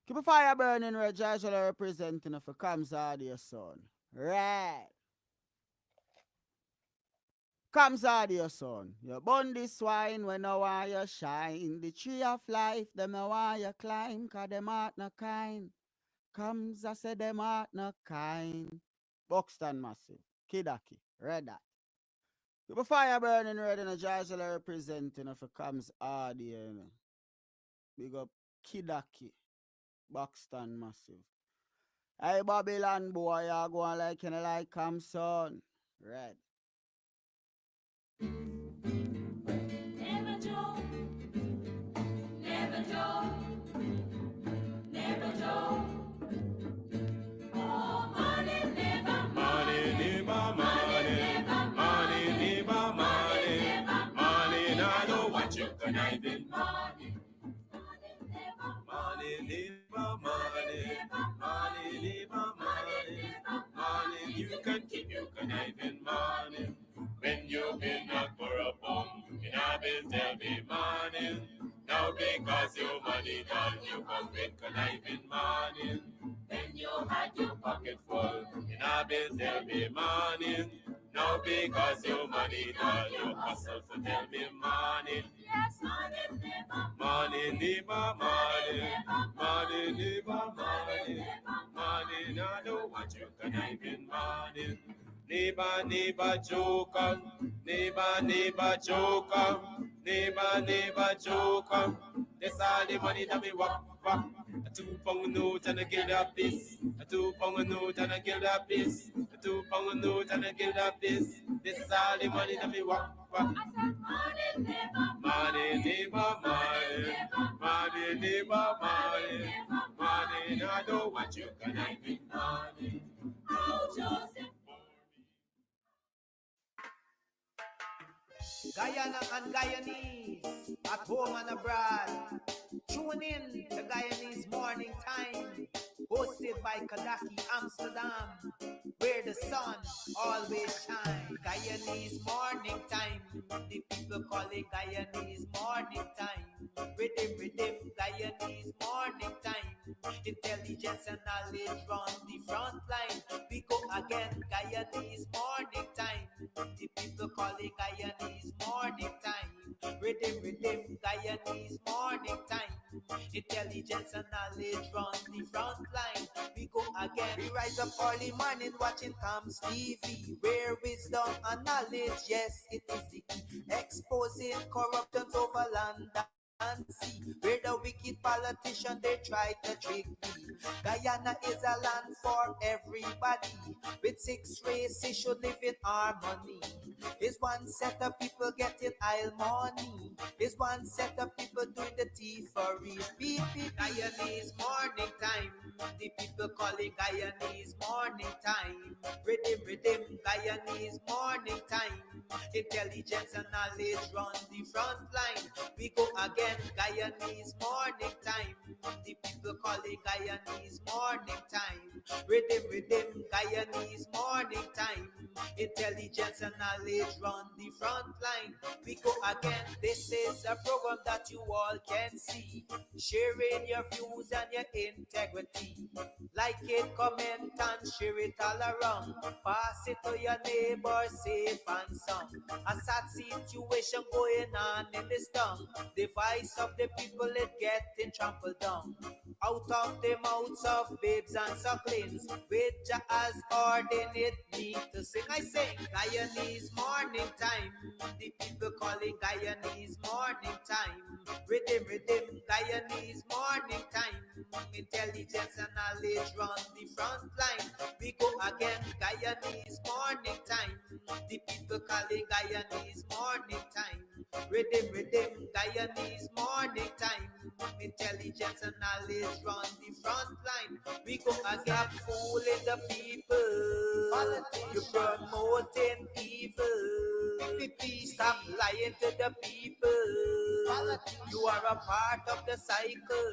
Keep a fire burning, red usually representing of a comes out your son. Red. Comes out your son. You burn this wine when I want you shine. The tree of life, them I want you climb, cause them heart no kind. Comes, I say them heart no kind. Buxton massive. Kidaki. Red that. Keep a fire burning red and a usually representing of a comes out here. Big up Kidaki. Buxton massive. Hey Babylon boy, you going like you like come son. Red. Never joke, never joke, never joke. Oh, money never, money never, money never, money never, money, money. I know what you conniving, money, money never, money never, money, money never, money, money. You can keep your conniving, money. When you've been knocked for a bum, in a bills every morning. Now because your money done, you come with conniving morning. When you had your pocket full, in a bills every morning. Now because your money done, you hustle for tell me morning. Yes, money never, money never, money, money never, money, money. Now I don't want you conniving morning. Neighbor, neighbor, joker. Neighbor, neighbor, joker. Neighbor, neighbor, joker. That's all the money that me walk. A 2 pound note and a kill that piece. A 2 pound note and a kill that piece. A 2 pound note and a kill that piece. This is all the money that me walk. I said money neighbor, money neighbor, money, money neighbor, money, money. I don't want you conniving money. Oh, Joseph. Guyana and Guyanese, at home and abroad. Tune in to Guyanese Morning Time, hosted by Kadaki Amsterdam, where the sun always shines. Guyanese Morning Time, the people call it Guyanese Morning Time. Rhythm, Guyanese Morning Time. Intelligence and knowledge run the front line. We go again, Guyanese Morning Time. The people call it Guyanese Morning Time. Rhythm, Guyanese Morning Time. Intelligence and knowledge run the front line. We go again. We rise up early morning watching Tom's TV, where wisdom and knowledge, yes, it is the key. Exposing corruptions over land and sea, where the wicked politician they try to trick me. Guyana is a land for everybody. With 6 races should live in harmony. Is one set of people getting aisle money. Is one set of people doing the thievery. Guyanese morning time. The people calling Guyanese morning time. Rhythm, Guyanese morning time. Intelligence and knowledge run the front line. We go again, Guyanese morning time. The people calling Guyanese morning time. Rhythm, Guyanese morning time. Intelligence and knowledge run the front line. We go again. This is a program that you all can see. Sharing your views and your integrity. Like it, comment and share it all around. Pass it to your neighbor, safe and sound. A sad situation going on in this town. The voice of the people is getting trampled down. Out of the mouths of babes and sucklings, which Jah has ordained me to sing. I sing Guyanese morning time. The people calling Guyanese morning time. Rhythm, Guyanese morning time. Intelligence and knowledge run the front line. We go again, Guyanese morning time. The people calling Guyanese morning time. Rhythm, Guyanese morning time. Intelligence and knowledge run the front line. We go again, fooling the people. You're promoting evil. Stop lying to the people. You are a part of the cycle.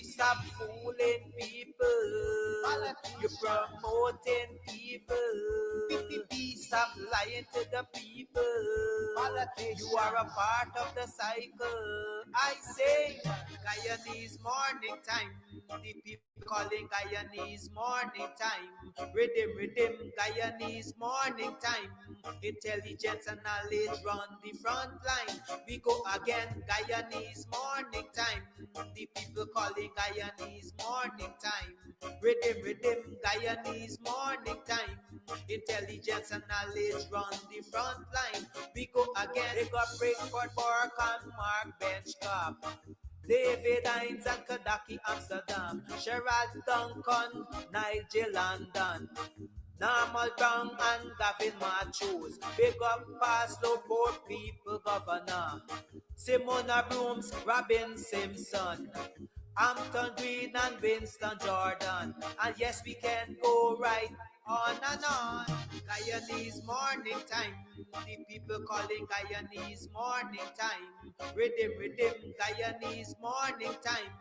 Stop fooling people. You're promoting evil. Stop lying to the people. You are a part of the cycle. I say, Guyanese morning time. The people calling Guyanese morning time. Rhythm, rhythm, Guyanese morning time. Intelligence and knowledge run the front line. We go again, Guyanese morning time. The people calling Guyanese morning time. Rhythm, rhythm, Guyanese morning time. Intelligence and knowledge run the front line. We go again. They got Breakford, Bork and Mark Benchcop. David Hines and Kadaki Amsterdam. Sherrod Duncan, Nigel London. Normal Brown and Gavin Matthews. Big up Paslow, poor people governor. Simona Brooms, Robin Simpson. Hampton Green and Winston Jordan. And yes, we can go right on and on. Guyanese morning time. The people calling Guyanese morning time. Rhythm, rhythm, Guyanese morning time.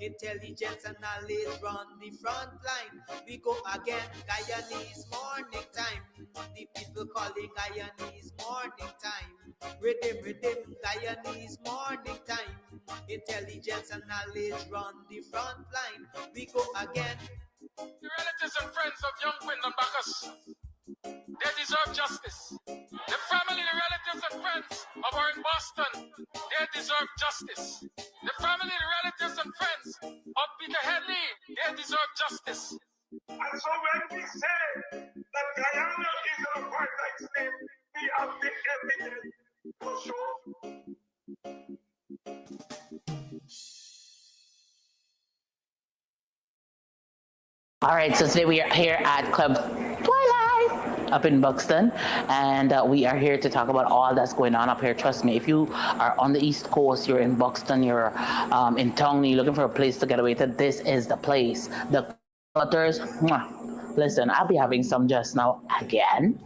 Intelligence and knowledge run the front line. We go again, Guyanese morning time. The people calling Guyanese morning time. Rhythm, rhythm, Guyanese morning time. Intelligence and knowledge run the front line. We go again. The relatives and friends of young Wyndham Bacchus, they deserve justice. The family, the relatives and friends of our in Boston, they deserve justice. The family, the relatives and friends of Peter Headley, they deserve justice. And so when we say that Guyana is an apartheid state, we have the evidence to show. All right, so today we are here at Club Twilight up in Buxton, and we are here to talk about all that's going on up here. Trust me, if you are on the East Coast, you're in Buxton, you're in town, you're looking for a place to get away to, this is the place. The clutters, listen, I'll be having some just now again.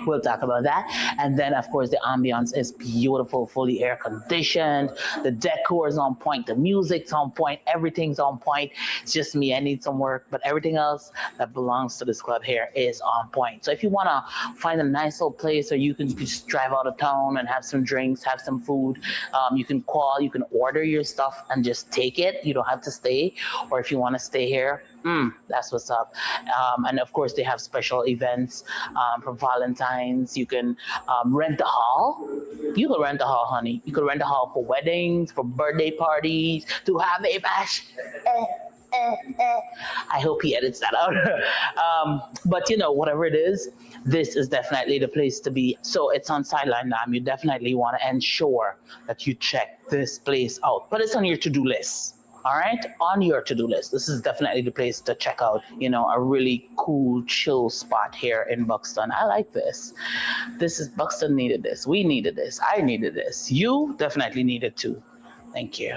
We'll talk about that. And then, of course, the ambience is beautiful, fully air conditioned. The decor is on point. The music's on point. Everything's on point. It's just me. I need some work. But everything else that belongs to this club here is on point. So if you want to find a nice little place where you can just drive out of town and have some drinks, have some food, you can call, you can order your stuff and just take it. You don't have to stay. Or if you want to stay here, that's what's up. And of course, they have special events for Valentine's. You can rent a hall. You can rent a hall, honey. You can rent a hall for weddings, for birthday parties, to have a bash. I hope he edits that out. But you know, whatever it is, this is definitely the place to be. So it's on Sideline Dam. You definitely want to ensure that you check this place out. But it's on your to-do list. All right, on your to-do list. This is definitely the place to check out, you know, a really cool, chill spot here in Buxton. I like this. This is Buxton needed this. We needed this. I needed this. You definitely needed too. Thank you.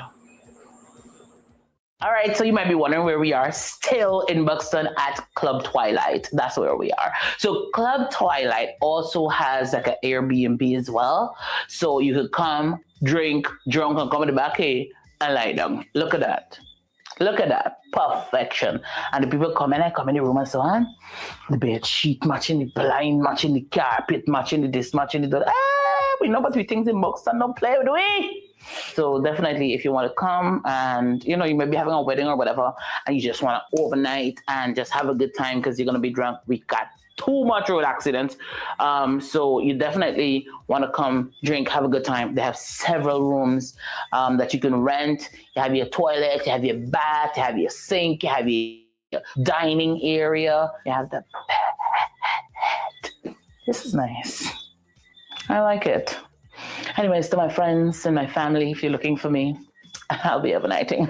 All right, so you might be wondering where we are, still in Buxton at Club Twilight. That's where we are. So Club Twilight also has like an Airbnb as well. So you could come, drink, drunk, and come in the back here and lie down. Look at that. Look at that. Perfection. And the people come in the room and so on. The bed sheet matching the blind, matching the carpet, matching the this, matching the that. We know but we things in Buxton don't play with we. So definitely if you want to come and, you know, you may be having a wedding or whatever and you just want to overnight and just have a good time because you're going to be drunk. We got too much road accidents. So you definitely want to come, drink, have a good time. They have several rooms that you can rent. You have your toilet, you have your bath, you have your sink, you have your dining area, you have the bed. This is nice. I like it. Anyways, to my friends and my family, if you're looking for me, I'll be overnighting.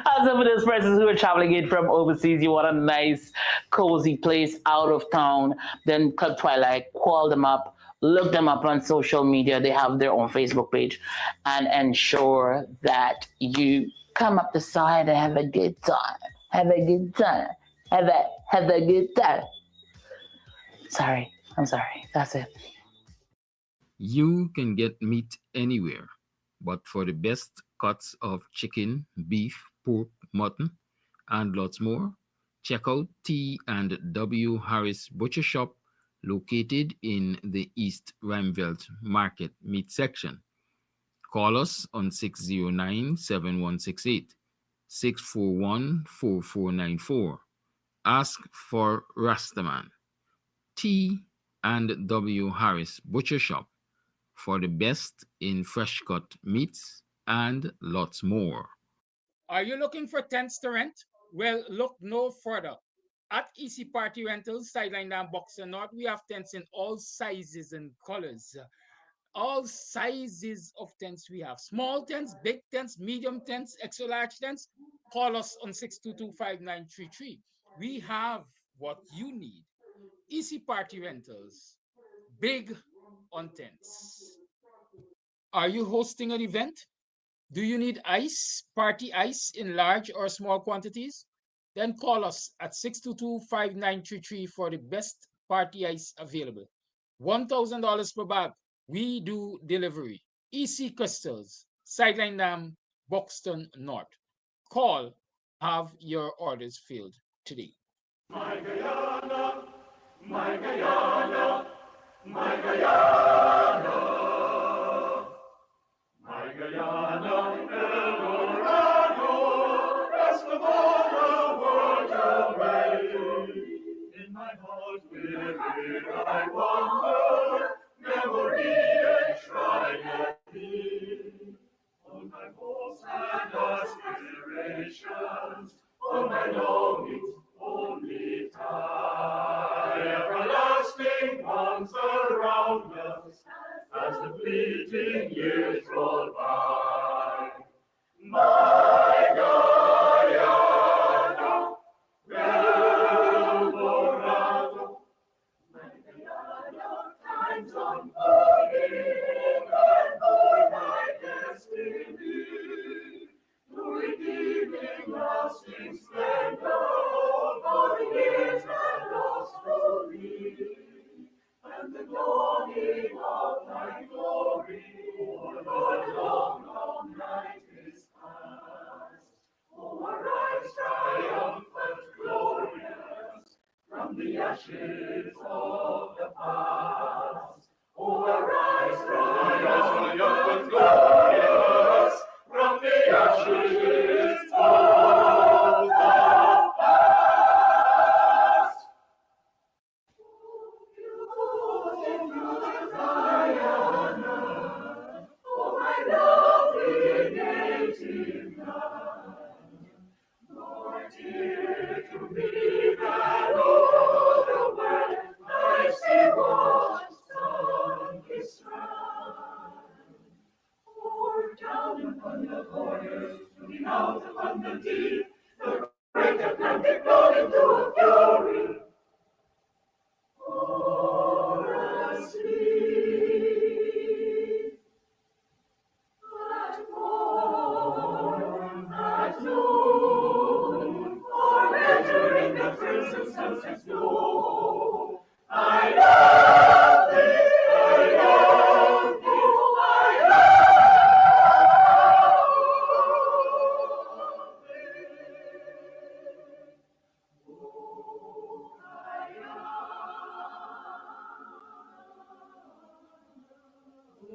Also for those persons who are traveling in from overseas, you want a nice, cozy place out of town, then Club Twilight, call them up, look them up on social media. They have their own Facebook page, and ensure that you come up the side and have a good time. Have a good time. Have a good time. Sorry. I'm sorry. That's it. You can get meat anywhere, but for the best cuts of chicken, beef, pork, mutton, and lots more, check out T and W Harris Butcher Shop located in the East Rheinveld Market Meat section. Call us on 609-7168, 641-4494. Ask for Rastaman. T and W Harris Butcher Shop for the best in fresh cut meats and lots more. Are you looking for tents to rent? Well, look no further. At Easy Party Rentals, Sideline and Boxer North, we have tents in all sizes and colors. All sizes of tents we have. Small tents, big tents, medium tents, extra large tents. Call us on 622-5933. We have what you need. Easy Party Rentals. Big on tents. Are you hosting an event? Do you need ice, party ice in large or small quantities? Then call us at 622-5933 for the best party ice available. $1,000 per bag. We do delivery. EC Crystals, Sideline Dam, Buxton North. Call, have your orders filled today. My Guyana, my Guyana, my Guyana, my Guyana, El Dorado, rest of all the world away. In my heart within I wander, memory enshrined thee. All my hopes and aspirations, all my longings, only tie everlasting bonds around us as the fleeting years roll by. My Guyana, El Dorado, my Guyana, times unfolding and for my destiny, to redeeming lasting splendor, all the years that lost to me, and the dawning of thy glory, for the long, long night is past. Oh, arise, triumphant, glorious, from the ashes of the past. Oh, arise, triumphant, glorious, from the ashes of the past. Guyana, oh, my lovely native land, more dear to me than all the world I see washed on this strand. Pour down upon the borders, looking out upon the deep, the great Atlantic flowing to a fury. For asleep at morn, at noon, or entering the crimson sunset's glow, I love thee, I love thee, I love thee.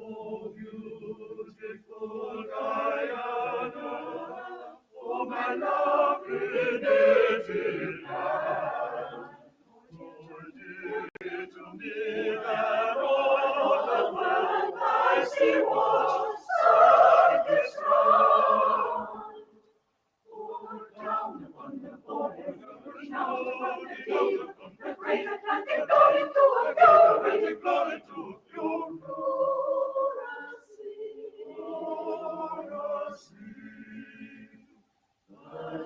Oh, oh, beautiful Guyana, oh, my lovely native land, more dear to me than all the world I see washed on this ground. Pour down upon the borders, pushing out upon the deep, the great Atlantic flowing to a fury, flowing to a fury. For asleep, at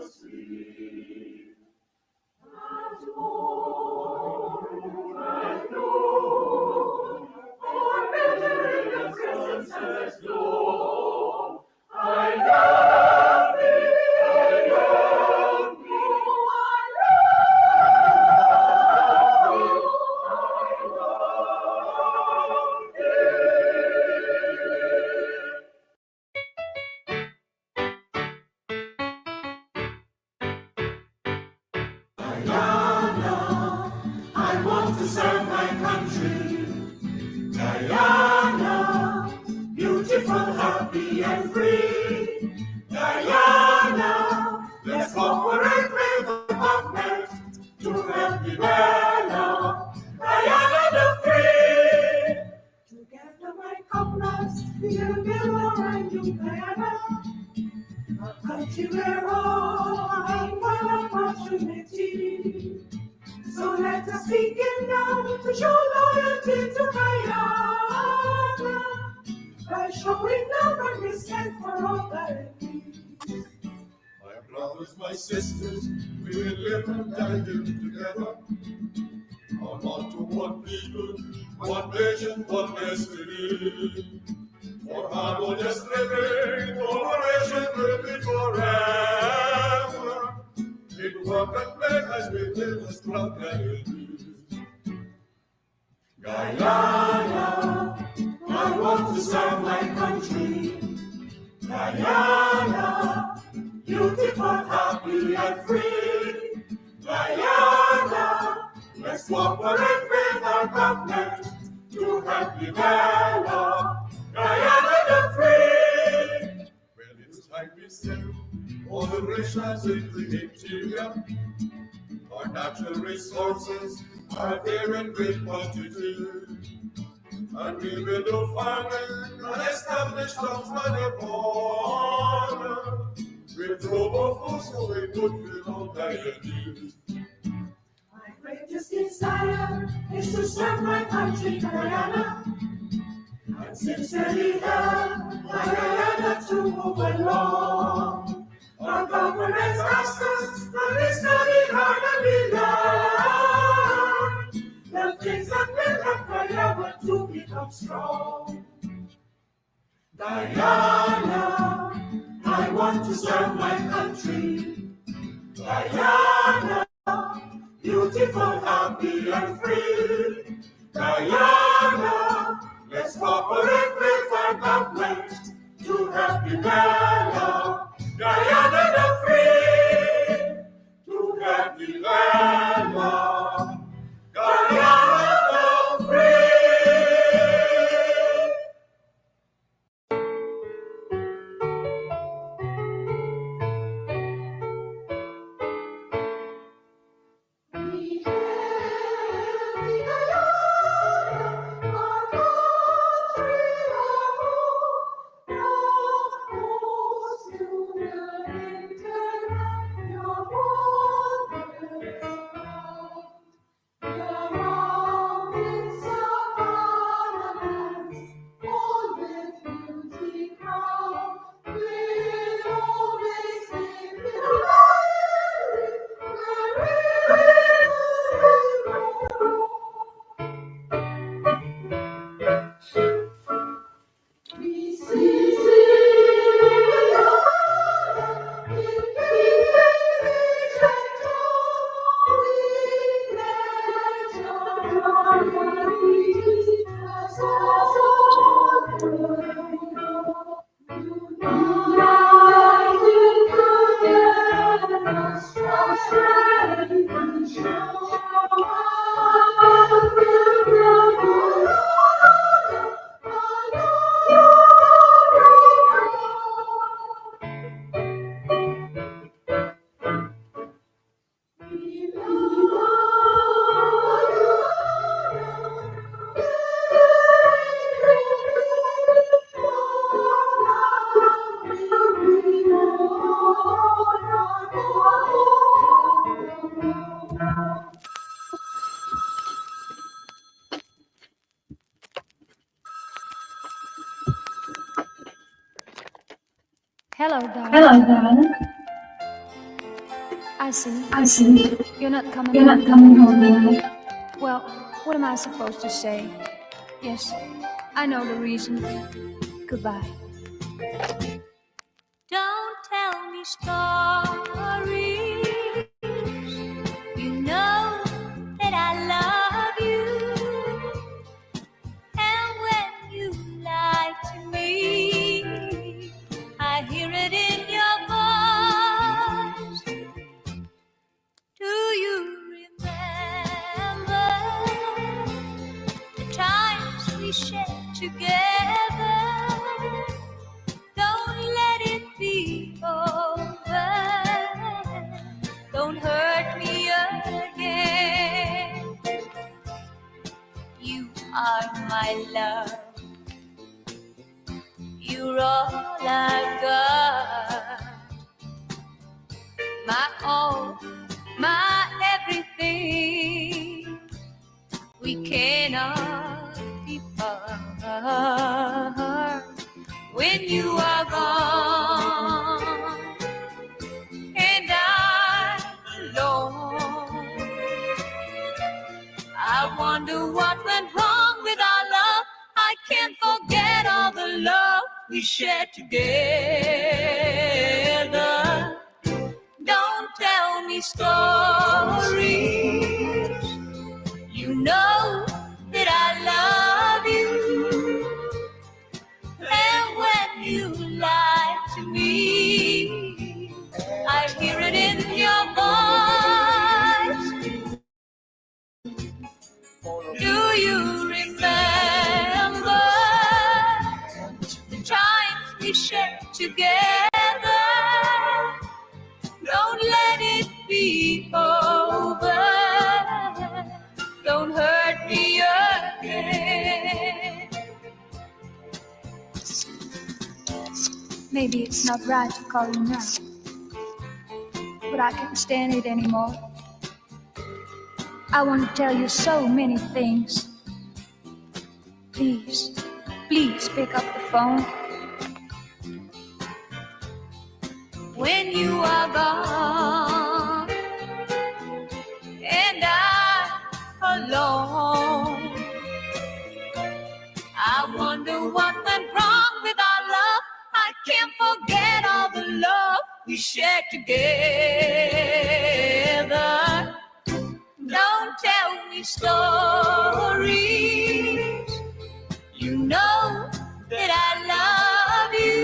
and free. Guyana, let's cooperate with the government to help develop Guyana the free. Together, my comrades, we'll build our new Guyana, a country where all find one opportunity. So let us begin now to show loyalty to Guyana by showing love and respect for all Guyanese. My brothers, my sisters, we will live and die here together. On to one people, one nation, one destiny. For harmonious living, cooperation will be forever. In work and play as we live as proud Guyanese. Guyana, I want to serve my country. Guyana, beautiful, happy and free. Guyana, let's cooperate with our government to help develop Guyana the free. Well, it's time we send all the nations in the interior. Our natural resources are there in great quantity. And we will do farming and establish towns by the border. With global food so we could fill all Guyanese. My greatest desire is to serve my country, Guyana, and sincerely help Guyana to move along. Our government asks us that we study hard and we learn the things that will help Guyana to become strong. Guyana, I want to serve my country. Guyana, beautiful, happy and free. Guyana, let's cooperate with our government to help develop Guyana the free. To help develop Guyana the free. Hello, darling. Hello, darling. I see. I see. You're not coming You're home. not coming home yet. Well, what am I supposed to say? Yes, I know the reason. Goodbye. Don't tell me stories. You know that I love you. And when you lie to me, I hear it in your voice. Do you remember the times we shared together? Don't are my love. You're all I've got. My all, my everything. We cannot be apart when you are gone and I'm alone. I wonder what went wrong with our love. I can't forget all the love we shared together. Don't tell me stories. You know that I love you. And when you lie to me, I hear it in your voice. Do you remember the times we shared together? Don't let it be over. Don't hurt me again. Maybe it's not right to call you now, but I can't stand it anymore. I want to tell you so many things. Please, please pick up the phone. When you are gone and I'm alone, I wonder what went wrong with our love. I can't forget all the love we shared together. Don't tell me stories. You know that I love you.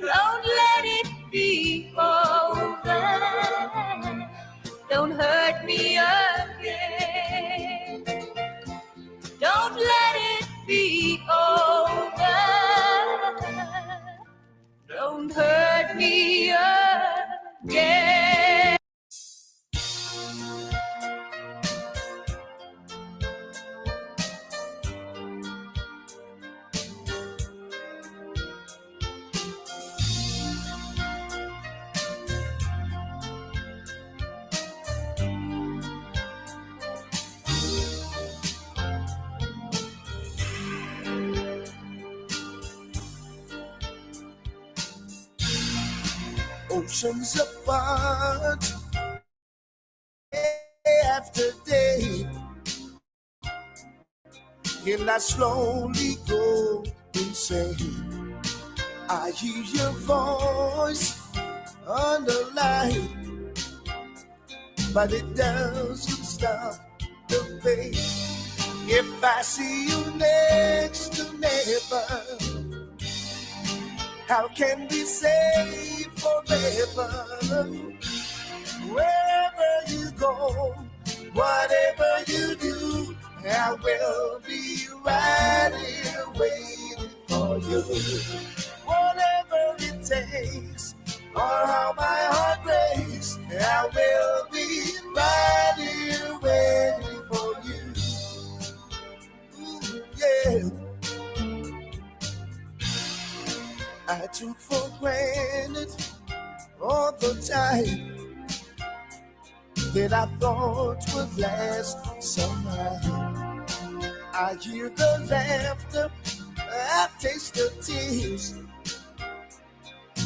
Don't let it be over. Don't hurt me again. Don't let it be over. Don't hurt me again. Oceans apart, day after day, and I slowly go insane. I hear your voice on the line, but it doesn't stop the pain. If I see you next to never, how can we say forever? Wherever you go, whatever you do, I will be right here waiting for you. Whatever it takes, or how my heart breaks, I will be right here waiting for you. Ooh, yeah. I took for granted all the time that I thought would last somehow. I hear the laughter, I taste the tears,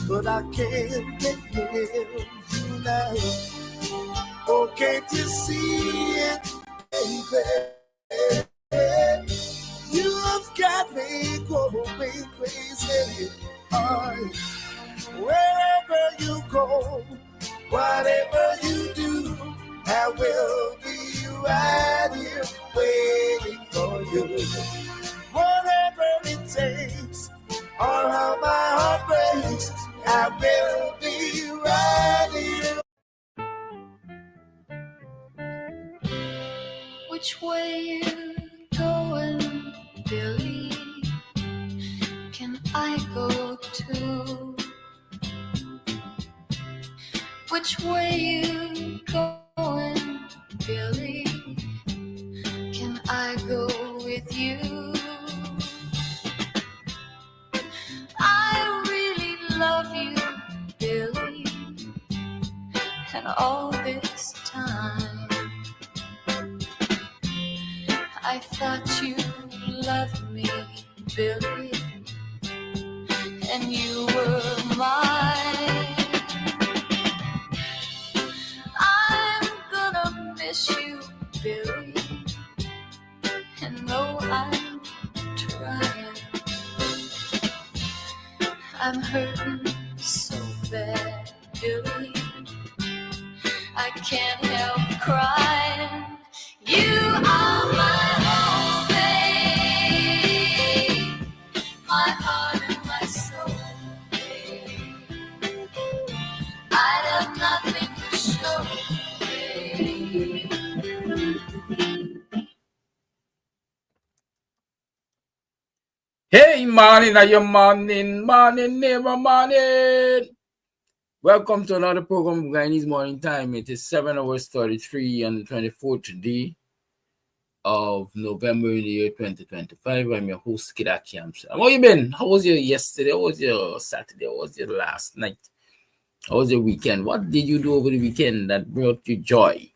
but I can't get near you now. Oh, can't you see it, baby? You've got me going crazy. Wherever you go, whatever you do, I will be right here waiting for you. Whatever it takes, or how my heart breaks, I will be right here. Which way you going, Billy? Can I go too? Which way you going, Billy? I thought you loved me, Billy, and you were mine. I'm gonna miss you, Billy, and though I'm trying, I'm hurting so bad, Billy, I can't help crying. You are my home, babe, my heart and my soul, babe. I'd have nothing to show, babe. Hey, morning, are you morning, never morning. Welcome to another program of Guyanese Morning Time. It is 7 hours 33 on the 24th day of November in the year 2025. I'm your host, Kidaki Amsa. How you been? How was your yesterday? How was your Saturday? How was your last night? How was your weekend? What did you do over the weekend that brought you joy?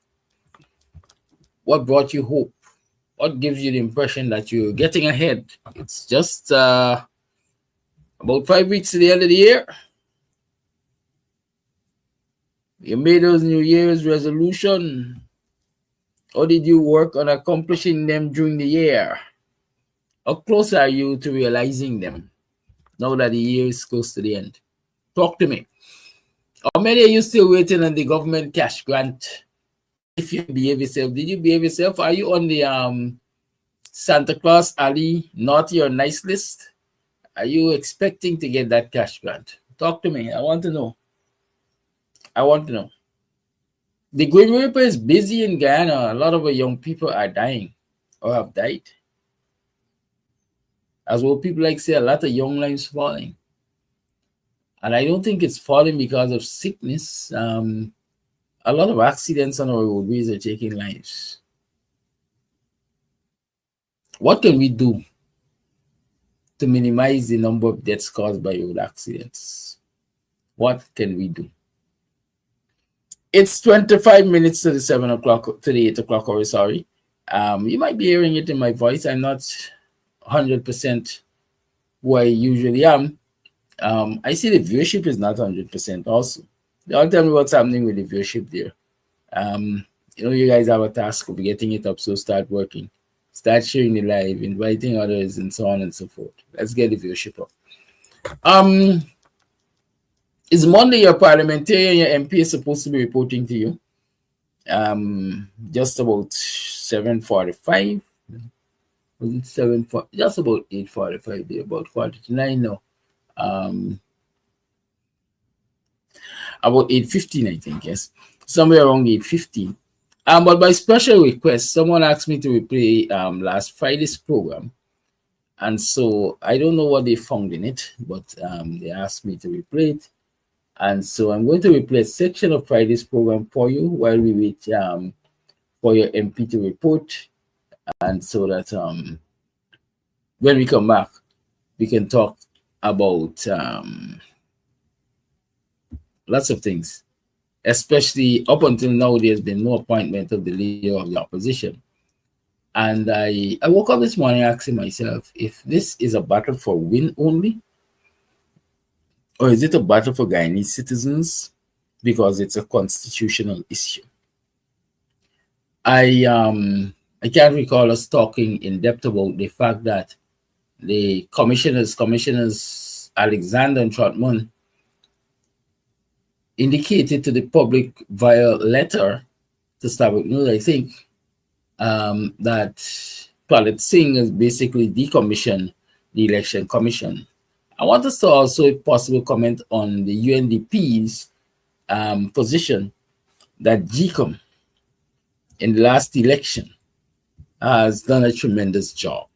What brought you hope? What gives you the impression that you're getting ahead? It's just about 5 weeks to the end of the year. You made those New Year's resolution. How did you work on accomplishing them during the year? How close are you to realizing them now that the year is close to the end? Talk to me. How many are you still waiting on the government cash grant? If you behave yourself, did you behave yourself? Are you on the Santa Claus Ali naughty or nice list? Are you expecting to get that cash grant? Talk to me. I want to know. The Grim Reaper is busy in Guyana. A lot of our young people are dying or have died. As well, people like say a lot of young lives falling. And I don't think it's falling because of sickness. A lot of accidents on our roadways are taking lives. What can we do to minimize the number of deaths caused by road accidents? What can we do? It's 25 minutes to the 7 o'clock, to the 8 o'clock hour, sorry. You might be hearing it in my voice. I'm not 100% who I usually am. I see the viewership is not 100% also. Y'all tell me what's happening with the viewership there. You guys have a task of getting it up, so start working. Start sharing the live, inviting others, and so on and so forth. Let's get the viewership up. Is Monday your parliamentarian, your MP is supposed to be reporting to you? Just about 7:45. Wasn't 7:40? Just about 8:45. They're about 49 now. About 8:15, I think, yes. Somewhere around 8:15. But by special request, someone asked me to replay last Friday's program. And so I don't know what they found in it, but they asked me to replay it. And so I'm going to replay a section of Friday's program for you while we wait for your MP to report. And so that when we come back, we can talk about lots of things. Especially up until now, there's been no appointment of the leader of the opposition. And I woke up this morning asking myself if this is a battle for win only, or is it a battle for Guyanese citizens because it's a constitutional issue. I can't recall us talking in depth about the fact that the commissioners Alexander and Trotman indicated to the public via letter to Starbuck News, I think, that Pralit Singh has basically decommissioned the election commission. I want us to also, if possible, comment on the UNDP's position that GCOM in the last election has done a tremendous job.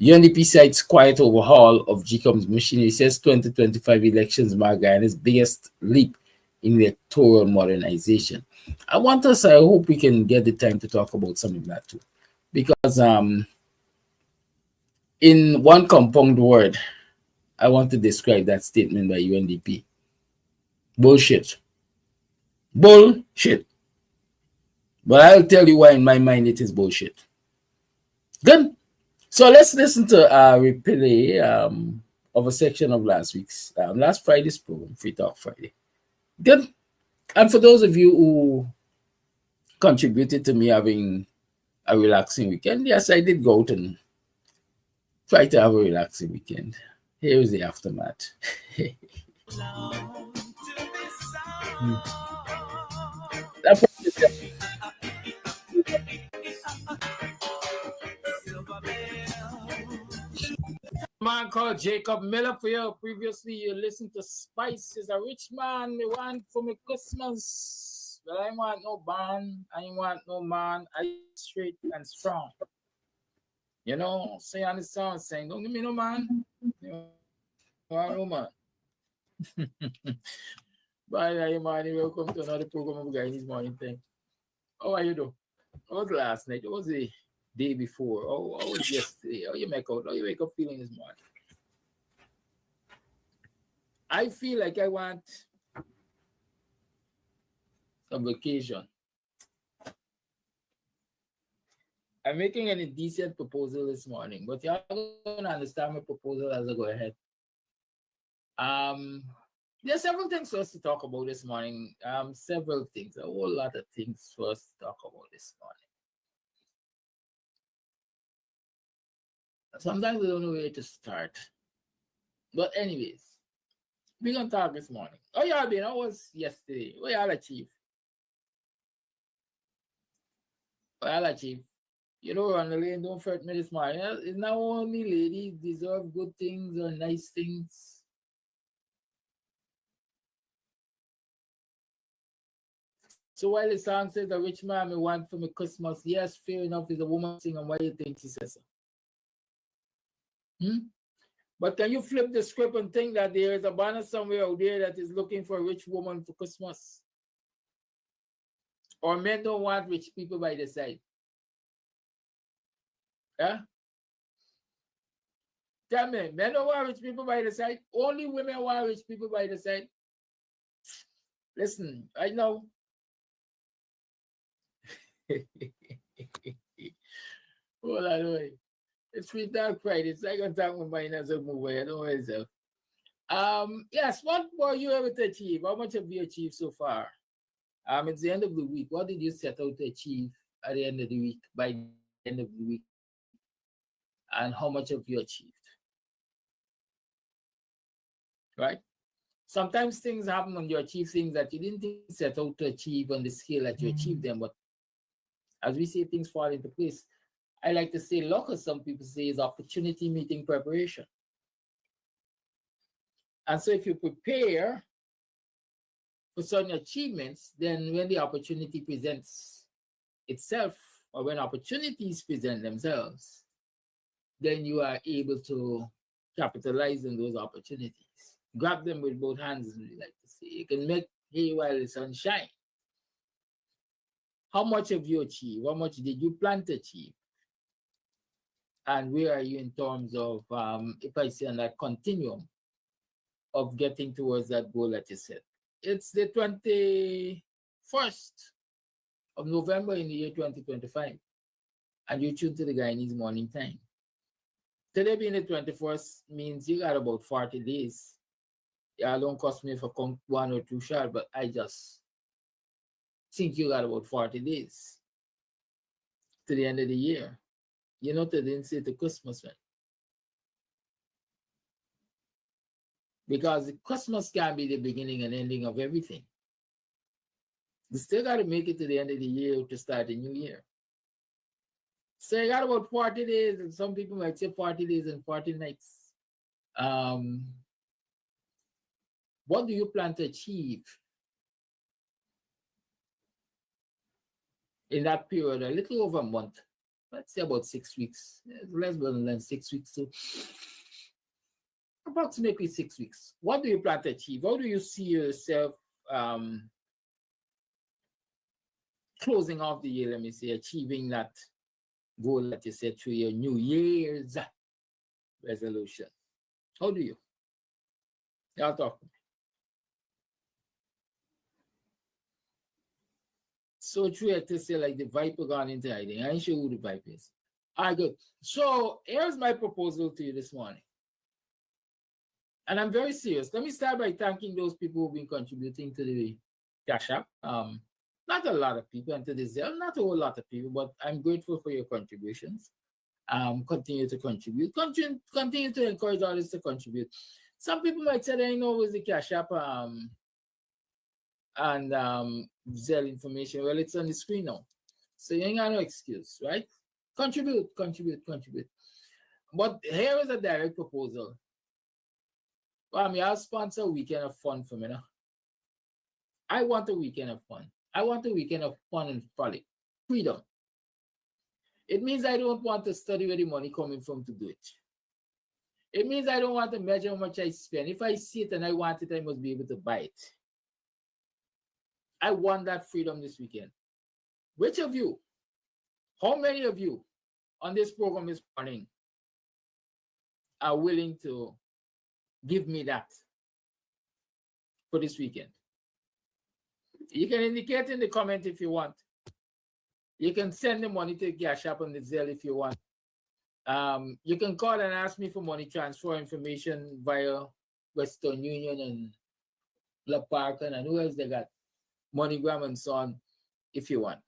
UNDP cites quiet overhaul of GCOM's machinery, says 2025 elections mark Guyana's biggest leap in electoral modernization. I hope we can get the time to talk about some of that too. Because in one compound word, I want to describe that statement by UNDP. Bullshit. Bullshit. But I'll tell you why in my mind it is bullshit. Good. So let's listen to a replay of a section of last Friday's program, Free Talk Friday. Good. And for those of you who contributed to me having a relaxing weekend, yes, I did go out and try to have a relaxing weekend. Here is the aftermath. That man called Jacob Miller for you. Previously, you listened to Spice is a rich man. Me want for me Christmas. But I want no band. I want no man. I straight and strong. You know, say on the song saying, don't give me no man. You want no man. Bye, man. Welcome to another program of Guyanese Morning Time. How are you doing? How was last night? What was the day before? How was yesterday? How you make out? How you wake up feeling this morning? I feel like I want some vacation. I'm making an indecent proposal this morning, but you're going to understand my proposal as I go ahead. There's several things for us to talk about this morning. Several things, a whole lot of things for us to talk about this morning. Sometimes we don't know where to start. But anyways, we're going to talk this morning. Oh, y'all been? How was yesterday? What y'all achieve? What y'all achieve? You know, on the lane, don't hurt me this morning. It's not only ladies deserve good things or nice things. So while the song says a rich man may want for me Christmas, yes, fair enough, is a woman singing. Why do you think she says so? But can you flip the script and think that there is a banner somewhere out there that is looking for a rich woman for Christmas? Or men don't want rich people by their side? Yeah? Tell me, men don't want rich people by the side. Only women want rich people by the side. Listen, I know. Hold on, wait. It's Free Talk Friday. It's like I'm talking with mine as a movie. I don't know myself. Yes, what were you able to achieve? How much have you achieved so far? It's the end of the week. What did you set out to achieve at the end of the week, by the end of the week? And how much have you achieved? Right? Sometimes things happen when you achieve things that you didn't set out to achieve on the scale that you achieved them, but as we see things fall into place, I like to say luck, as some people say, is opportunity meeting preparation. And so if you prepare for certain achievements, then when the opportunity presents itself, or when opportunities present themselves, then you are able to capitalize on those opportunities. Grab them with both hands, as we like to say. You can make hay while the sun shines. How much have you achieved? How much did you plan to achieve? And where are you in terms of, if I say on that continuum of getting towards that goal that you set? It's the 21st of November in the year 2025. And you tune to the Guyanese Morning Time. Today being the 21st means you got about 40 days. Yeah, don't cost me for come 1 or 2 short, but I just think you got about 40 days to the end of the year. You know, they didn't say to Christmas, man. Because Christmas can be the beginning and ending of everything. You still got to make it to the end of the year to start the new year. So you got about 40 days, and some people might say 40 days and 40 nights. What do you plan to achieve in that period? A little over a month. Let's say about 6 weeks. Less than 6 weeks. So approximately 6 weeks. What do you plan to achieve? How do you see yourself closing off the year, let me say, achieving that goal that you set through your New Year's resolution? How do you? Y'all talk. So true to say like the viper gone into hiding. I ain't sure who the viper is. All right, good. So here's my proposal to you this morning. And I'm very serious. Let me start by thanking those people who've been contributing to the Cash App. Not a lot of people, and to the Zelle, not a whole lot of people, but I'm grateful for your contributions. Continue to contribute. Continue to encourage others to contribute. Some people might say they know what's the Cash App and Zelle information. Well, it's on the screen now. So you ain't got no excuse, right? Contribute. But here is a direct proposal. I'll sponsor a weekend of fun for me now. I want a weekend of fun. I want a weekend of fun and frolic. Freedom. It means I don't want to study where the money coming from to do it. It means I don't want to measure how much I spend. If I see it and I want it, I must be able to buy it. I want that freedom this weekend. Which of you, how many of you on this program this morning are willing to give me that for this weekend? You can indicate in the comment if you want. You can send the money to Cash App on the Zelle if you want. You can call and ask me for money transfer information via Western Union and La Park and who else they got, MoneyGram and so on, if you want.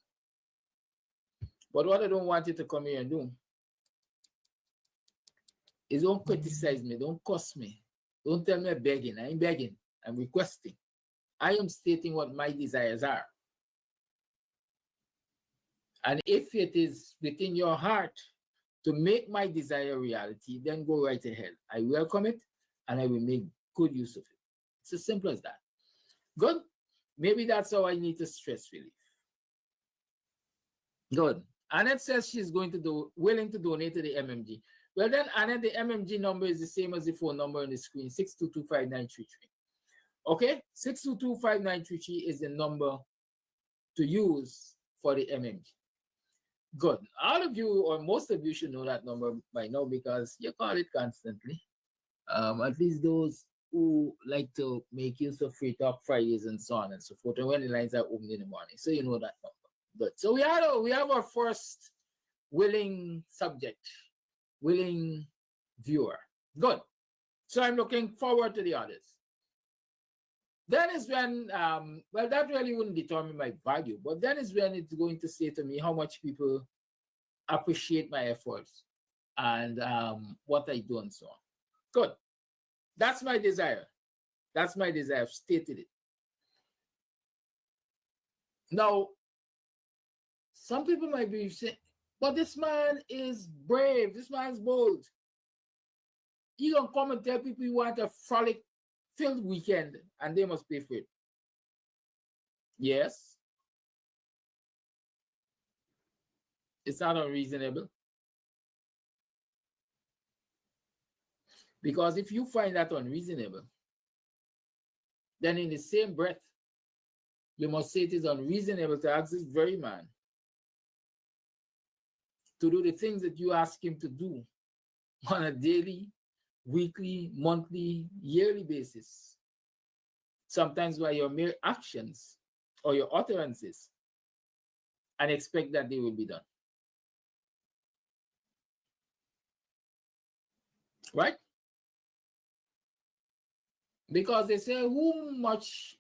But what I don't want you to come here and do is don't criticize me, don't cuss me, don't tell me I'm begging. I ain't begging, I'm requesting. I am stating what my desires are. And if it is within your heart to make my desire a reality, then go right ahead. I welcome it and I will make good use of it. It's as simple as that. Good. Maybe that's how I need to stress relief. Good. Annette says she's willing to donate to the MMG. Well then, Annette, the MMG number is the same as the phone number on the screen, 6225933. Okay? 6225933 is the number to use for the MMG. Good. All of you, or most of you, should know that number by now because you call it constantly. At least those who like to make use of Free Talk Fridays and so on and so forth, and when the lines are open in the morning. So you know that number. Good. So we have our first willing subject, willing viewer. Good. So I'm looking forward to the others. Then is when, well, that really wouldn't determine my value, but then is when it's going to say to me how much people appreciate my efforts and what I do and so on. Good. That's my desire. That's my desire. I've stated it. Now, some people might be saying, but this man is brave. This man's bold. You don't come and tell people you want a frolic-filled weekend and they must pay for it. Yes. It's not unreasonable. Because if you find that unreasonable, then in the same breath, you must say it is unreasonable to ask this very man to do the things that you ask him to do on a daily, weekly, monthly, yearly basis. Sometimes by your mere actions or your utterances, and expect that they will be done. Right? Because they say, to whom much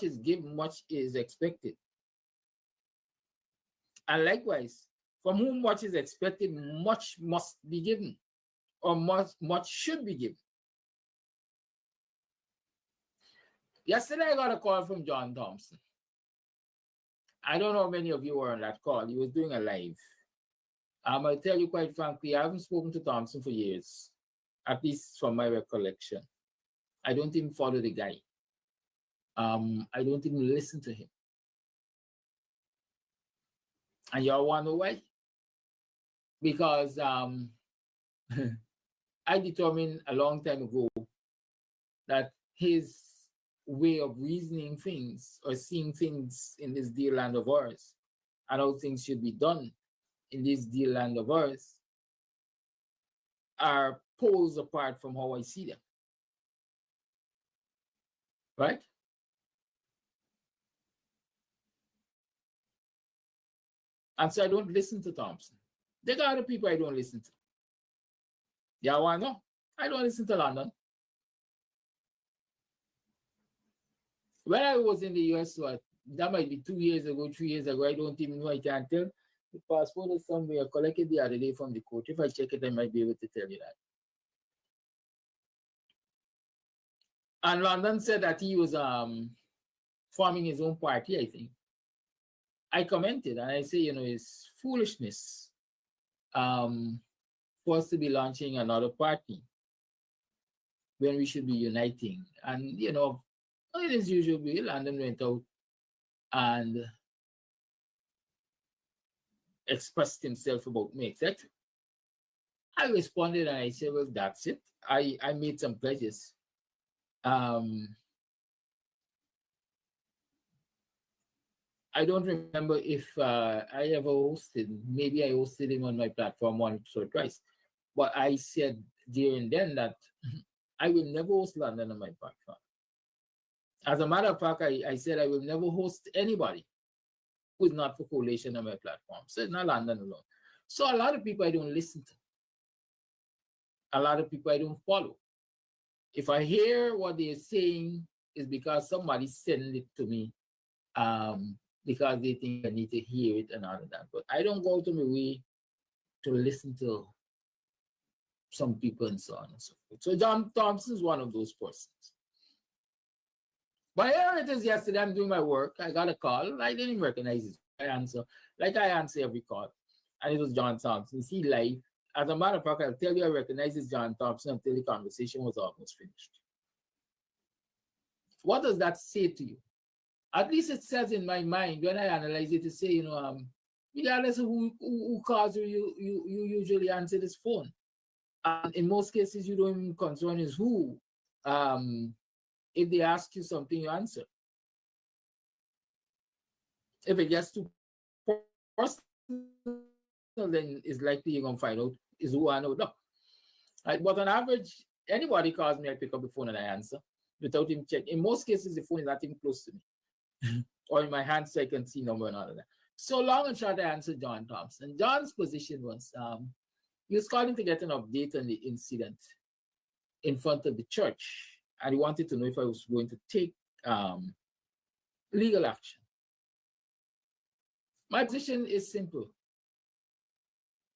is given, much is expected. And likewise, from whom much is expected, much must be given, or much should be given. Yesterday, I got a call from John Thompson. I don't know how many of you were on that call. He was doing a live. I'll tell you quite frankly, I haven't spoken to Thompson for years, at least from my recollection. I don't even follow the guy. I don't even listen to him. And y'all want to know why? Because I determined a long time ago that his way of reasoning things or seeing things in this dear land of ours and how things should be done in this dear land of ours are poles apart from how I see them. Right? And so I don't listen to Thompson. There are other people I don't listen to. Yeah, why not? I don't listen to London. When I was in the US, that might be 2 years ago, 3 years ago, I don't even know, I can't tell. The passport is somewhere I collected the other day from the court. If I check it, I might be able to tell you that. And London said that he was forming his own party, I think. I commented and I say, it's foolishness for us to be launching another party when we should be uniting. And, in his usual way, London went out and expressed himself about me, etc. I responded and I said, well, that's it. I made some pledges. I don't remember if I ever hosted, maybe I hosted him on my platform once or twice, but I said during then that I will never host London on my platform. As a matter of fact, I said I will never host anybody who is not for coalition on my platform. So it's not London alone. So a lot of people I don't listen to. A lot of people I don't follow. If I hear what they're saying, it's because somebody sent it to me because they think I need to hear it and all of that. But I don't go to my way to listen to some people and so on and so forth. So John Thompson is one of those persons. But here it is yesterday, I'm doing my work. I got a call. I didn't recognize it. I answer every call. And it was John Thompson. See, live. As a matter of fact, I'll tell you I recognize it's John Thompson until the conversation was almost finished. What does that say to you? At least it says in my mind, when I analyze it, to say, regardless of who calls you, you usually answer this phone. And in most cases, you don't even concern is who. If they ask you something, you answer. If it gets too personal, then it's likely you're going to find out is who I know. No. Right? But on average, anybody calls me, I pick up the phone and I answer without even checking. In most cases, the phone is not even close to me or in my hand so I can see number and all of that. So long and short, I answered John Thompson. John's position was he was calling to get an update on the incident in front of the church. And he wanted to know if I was going to take legal action. My position is simple.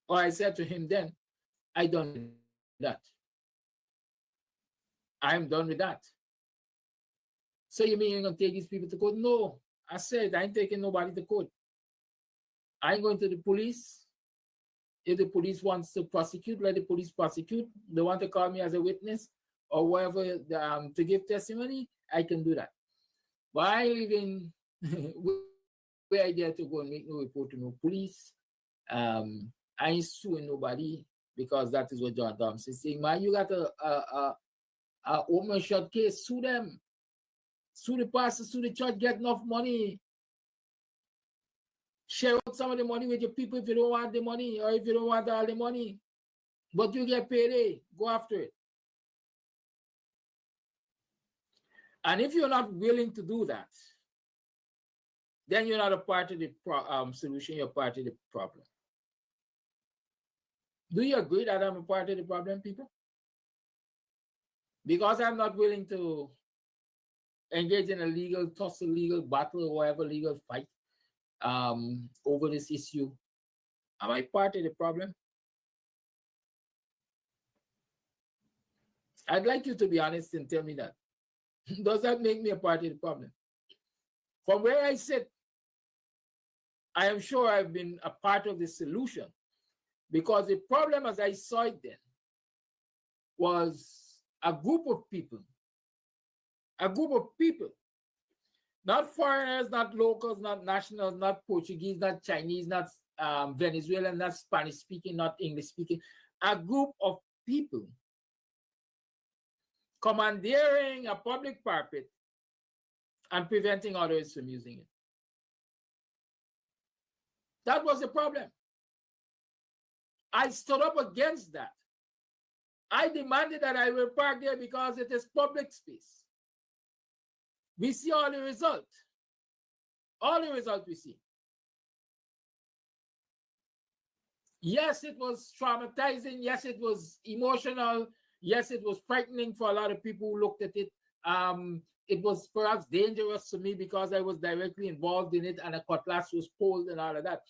Or I said to him then, I'm done with that. I'm done with that. So you mean you're going to take these people to court? No, I said I ain't taking nobody to court. I ain't going to the police. If the police wants to prosecute, let the police prosecute. They want to call me as a witness or whatever to give testimony, I can do that. But I live in where I dare to go and make no report to no police. I ain't suing nobody because that is what John Thompson is saying. Man, you got a open and shut case, sue them. Sue the pastor, sue the church, get enough money. Share out some of the money with your people if you don't want the money or if you don't want all the money. But you get paid, go after it. And if you're not willing to do that, then you're not a part of the solution, you're part of the problem. Do you agree that I'm a part of the problem, people? Because I'm not willing to engage in a legal tussle, legal battle, or whatever legal fight over this issue, am I part of the problem? I'd like you to be honest and tell me that. Does that make me a part of the problem? From where I sit, I am sure I've been a part of the solution because the problem as I saw it then was a group of people, not foreigners, not locals, not nationals, not Portuguese, not Chinese, not Venezuelan, not Spanish speaking, not English speaking, a group of people commandeering a public pulpit and preventing others from using it. That was the problem. I stood up against that. I demanded that I will park there because it is public space. We see all the result. All the result we see. Yes, it was traumatizing. Yes, it was emotional. Yes, it was frightening for a lot of people who looked at it. It was perhaps dangerous to me because I was directly involved in it and a cutlass was pulled and all of that.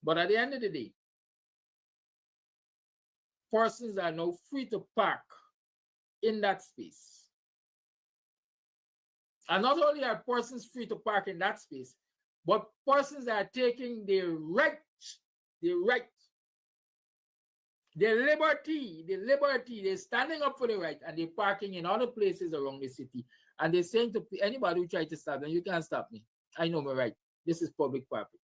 But at the end of the day, persons are now free to park in that space. And not only are persons free to park in that space, but persons are taking their right, their liberty, they're standing up for the right and they're parking in other places around the city. And they're saying to anybody who tries to stop them, you can't stop me. I know my right. This is public property.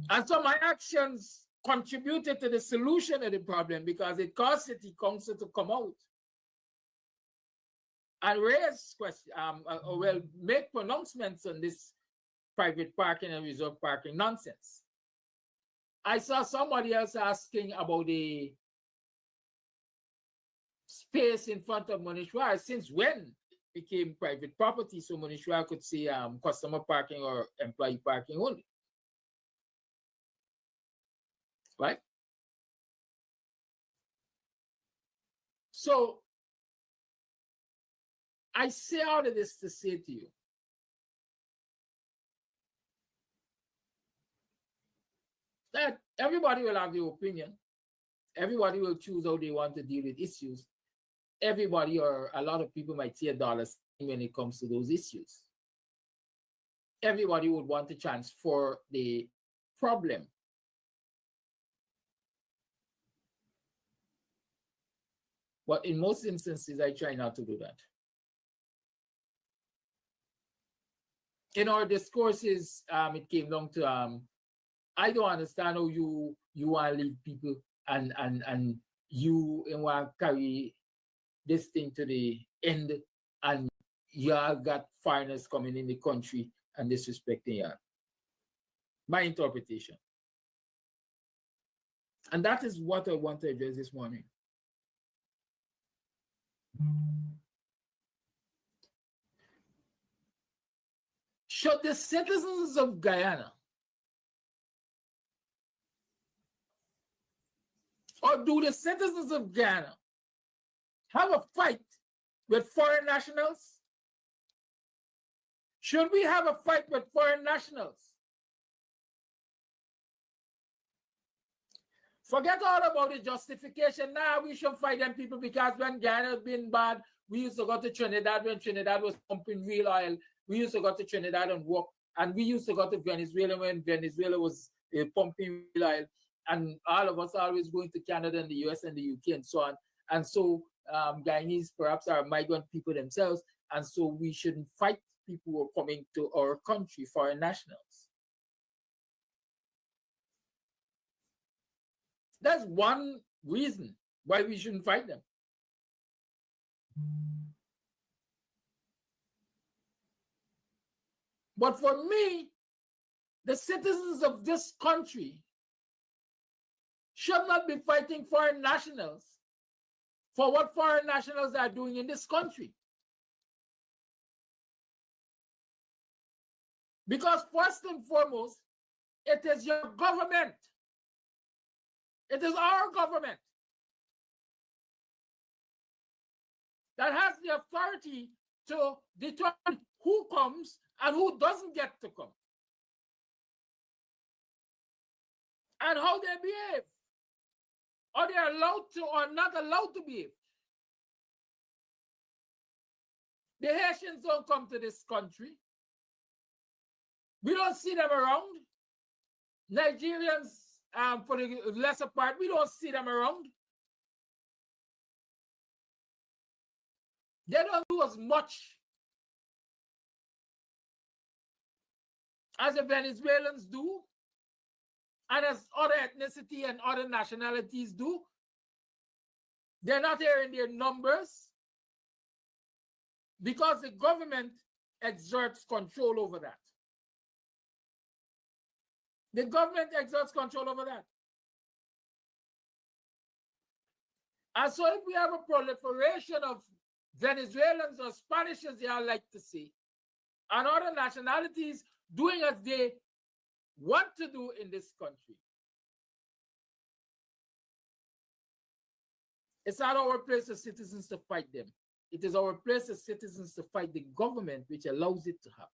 And so my actions contributed to the solution of the problem because it caused city council to come out and raise questions, make pronouncements on this private parking and reserve parking nonsense. I saw somebody else asking about the space in front of Monishwar. Since when it became private property, so Monishwar could say customer parking or employee parking only. Right? So I say all of this to say to you, that everybody will have their opinion. Everybody will choose how they want to deal with issues. Everybody or a lot of people might see a dollar sign when it comes to those issues. Everybody would want to transfer the problem. But in most instances, I try not to do that. In our discourses, it came down to I don't understand how you want to leave people and you want to carry this thing to the end and you have got foreigners coming in the country and disrespecting you. My interpretation. And that is what I want to address this morning. Should the citizens of Guyana or do the citizens of Guyana have a fight with foreign nationals? Should we have a fight with foreign nationals? Forget all about the justification. Now we should fight them people because when Guyana has been bad, we used to go to Trinidad when Trinidad was pumping real oil. We used to go to Trinidad and work. And we used to go to Venezuela when Venezuela was pumping real oil. And all of us always going to Canada and the US and the UK and so on. And so Guyanese perhaps are migrant people themselves. And so we shouldn't fight people who are coming to our country, foreign nationals. That's one reason why we shouldn't fight them. But for me, the citizens of this country should not be fighting foreign nationals for what foreign nationals are doing in this country. Because first and foremost, it is your government. It is our government that has the authority to determine who comes and who doesn't get to come. And how they behave. Or they are allowed to or not allowed to behave. The Haitians don't come to this country. We don't see them around. Nigerians, for the lesser part, we don't see them around. They don't do as much as the Venezuelans do, and as other ethnicity and other nationalities do. They're not here in their numbers because the government exerts control over that. The government exerts control over that. And so if we have a proliferation of Venezuelans or Spanish, as they all like to say, and other nationalities doing as they want to do in this country. It's not our place as citizens to fight them. It is our place as citizens to fight the government which allows it to happen.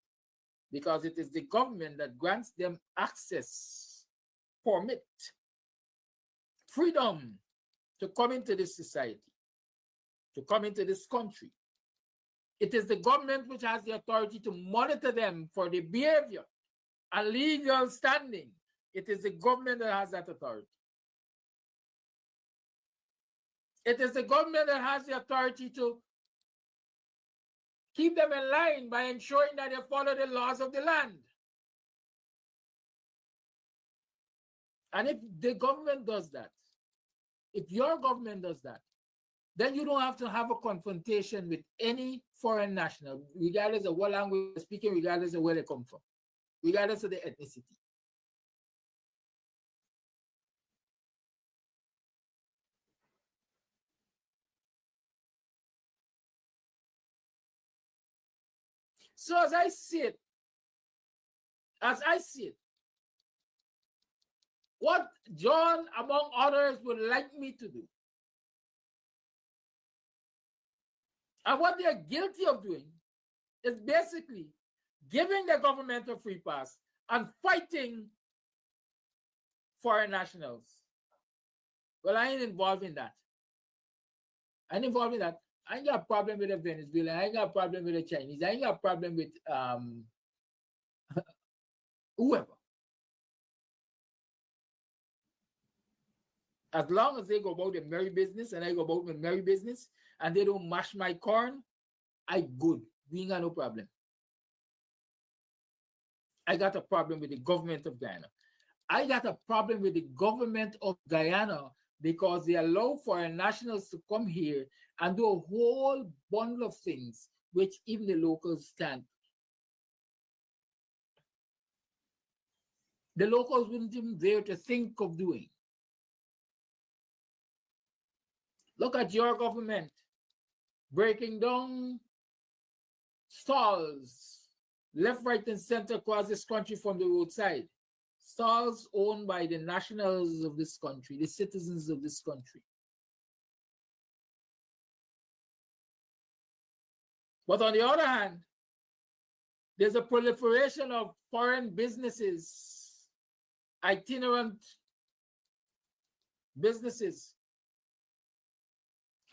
Because it is the government that grants them access, permit, freedom to come into this society, to come into this country. It is the government which has the authority to monitor them for their behavior and legal standing. It is the government that has that authority. It is the government that has the authority to keep them in line by ensuring that they follow the laws of the land. And if the government does that, if your government does that, then you don't have to have a confrontation with any foreign national, regardless of what language they're speaking, regardless of where they come from, regardless of their ethnicity. So as I see it, what John, among others, would like me to do, and what they're guilty of doing, is basically giving the government a free pass and fighting foreign nationals. Well, I ain't involved in that. I ain't got a problem with the Venezuelan. I ain't got a problem with the Chinese. I ain't got a problem with whoever. As long as they go about their merry business and I go about my merry business and they don't mash my corn, I good. We ain't got no problem. I got a problem with the government of Guyana. I got a problem with the government of Guyana because they allow foreign nationals to come here and do a whole bundle of things which even the locals can't. The locals wouldn't even dare to think of doing. Look at your government breaking down stalls left, right, and center across this country from the roadside. Stalls owned by the nationals of this country, the citizens of this country. But on the other hand, there's a proliferation of foreign businesses, itinerant businesses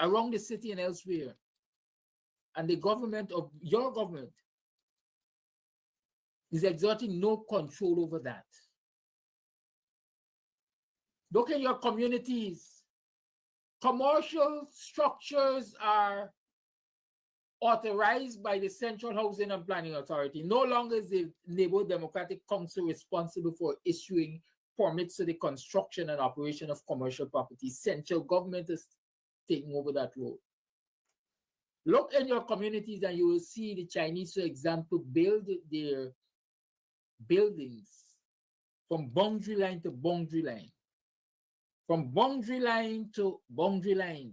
around the city and elsewhere. And the government of your government is exerting no control over that. Look at your communities. Commercial structures are authorized by the Central Housing and Planning Authority. No longer is the Neighborhood Democratic Council responsible for issuing permits to the construction and operation of commercial properties. Central government is taking over that role. Look in your communities and you will see the Chinese, for example, build their buildings from boundary line to boundary line. From boundary line to boundary line.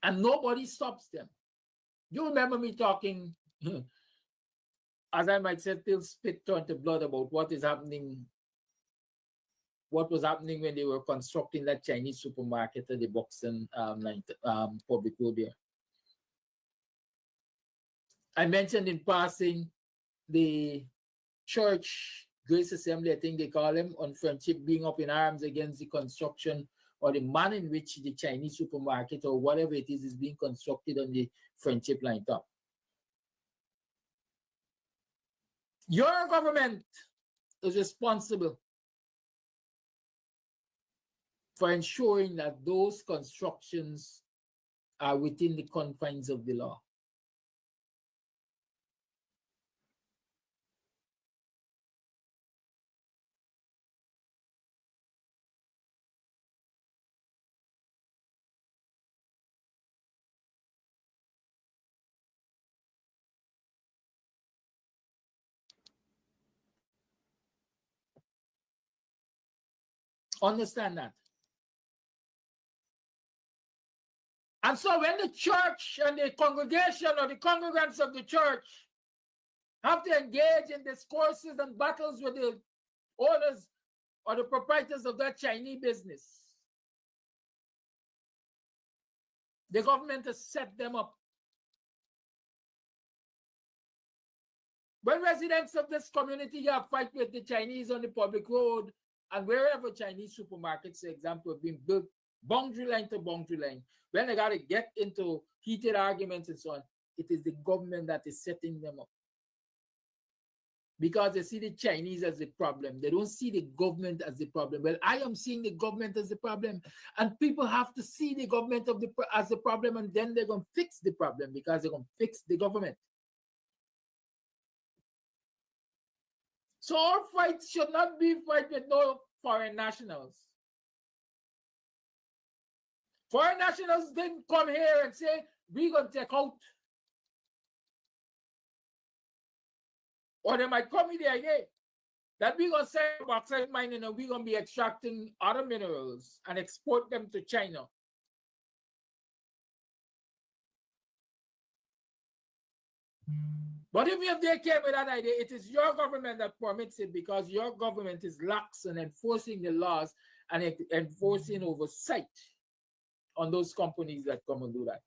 And nobody stops them. You remember me talking, as I might say, till spit turned to blood about what is happening, what was happening when they were constructing that Chinese supermarket at the Buxton public road there. I mentioned in passing the church, Grace Assembly, I think they call them, on Friendship, being up in arms against the construction or the manner in which the Chinese supermarket or whatever it is being constructed on the Friendship line top. Your government is responsible for ensuring that those constructions are within the confines of the law. Understand that. And so when the church and the congregation or the congregants of the church have to engage in discourses and battles with the owners or the proprietors of that Chinese business, the government has set them up. When residents of this community have fight with the Chinese on the public road and wherever Chinese supermarkets, for example, have been built boundary line to boundary line, when they got to get into heated arguments and so on, it is the government that is setting them up. Because they see the Chinese as the problem. They don't see the government as the problem. Well, I am seeing the government as the problem. And people have to see the government as the problem, and then they're going to fix the problem because they're going to fix the government. So our fight should not be fight with no foreign nationals. Foreign nationals didn't come here and say, we're going to take out. Or they might come with the idea that we're going to say bauxite mining and we're going to be extracting other minerals and export them to China. But even if they came with that idea, it is your government that permits it because your government is lax in enforcing the laws and enforcing oversight on those companies that come and do that.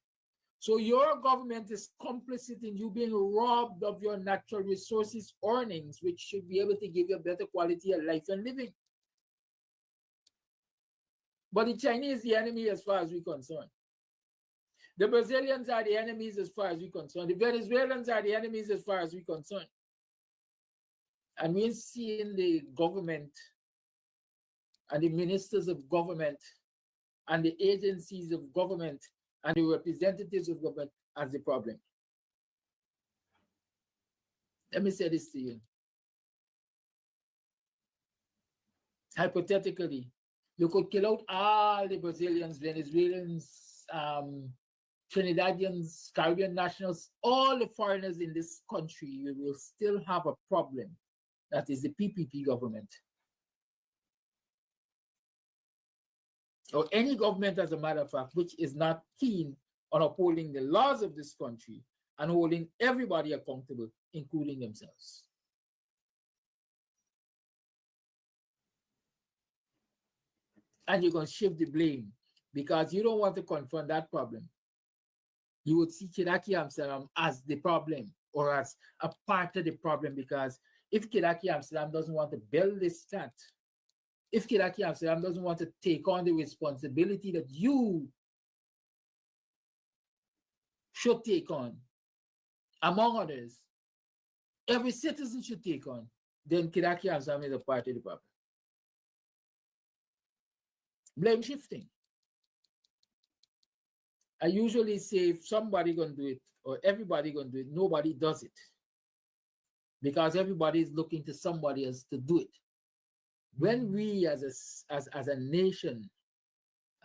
So your government is complicit in you being robbed of your natural resources earnings, which should be able to give you a better quality of life and living. But the Chinese is the enemy as far as we're concerned. The Brazilians are the enemies as far as we're concerned. The Venezuelans are the enemies as far as we're concerned. And we're seeing the government and the ministers of government and the agencies of government and the representatives of government as the problem. Let me say this to you. Hypothetically, you could kill out all the Brazilians, Venezuelans, Trinidadians, Caribbean nationals, all the foreigners in this country, you will still have a problem. That is the PPP government. Or any government, as a matter of fact, which is not keen on upholding the laws of this country and holding everybody accountable, including themselves. And you're going to shift the blame because you don't want to confront that problem. You would see Kidaki Amsterdam as the problem or as a part of the problem, because if Kidaki Amsterdam doesn't want to build this stat, if Kidaki Amsterdam doesn't want to take on the responsibility that you should take on, among others, every citizen should take on, then Kidaki Amsterdam is a part of the problem. Blame shifting. I usually say if somebody gonna do it or everybody gonna do it, nobody does it. Because everybody is looking to somebody else to do it. When we as a nation,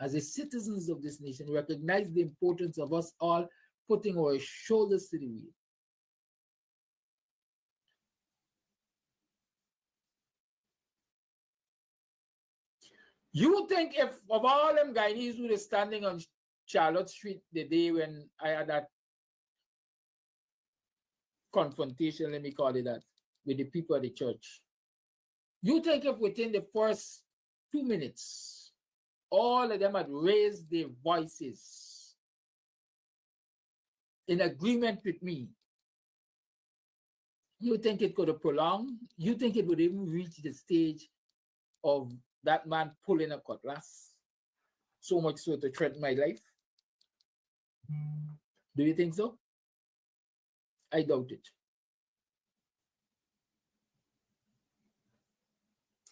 as the citizens of this nation, recognize the importance of us all putting our shoulders to the wheel, you think if of all them Guyanese who were standing on Charlotte Street the day when I had that confrontation, let me call it that, with the people of the church, you think if within the first 2 minutes, all of them had raised their voices in agreement with me, you think it could have prolonged? You think it would even reach the stage of that man pulling a cutlass, so much so to threaten my life? Do you think so? I doubt it.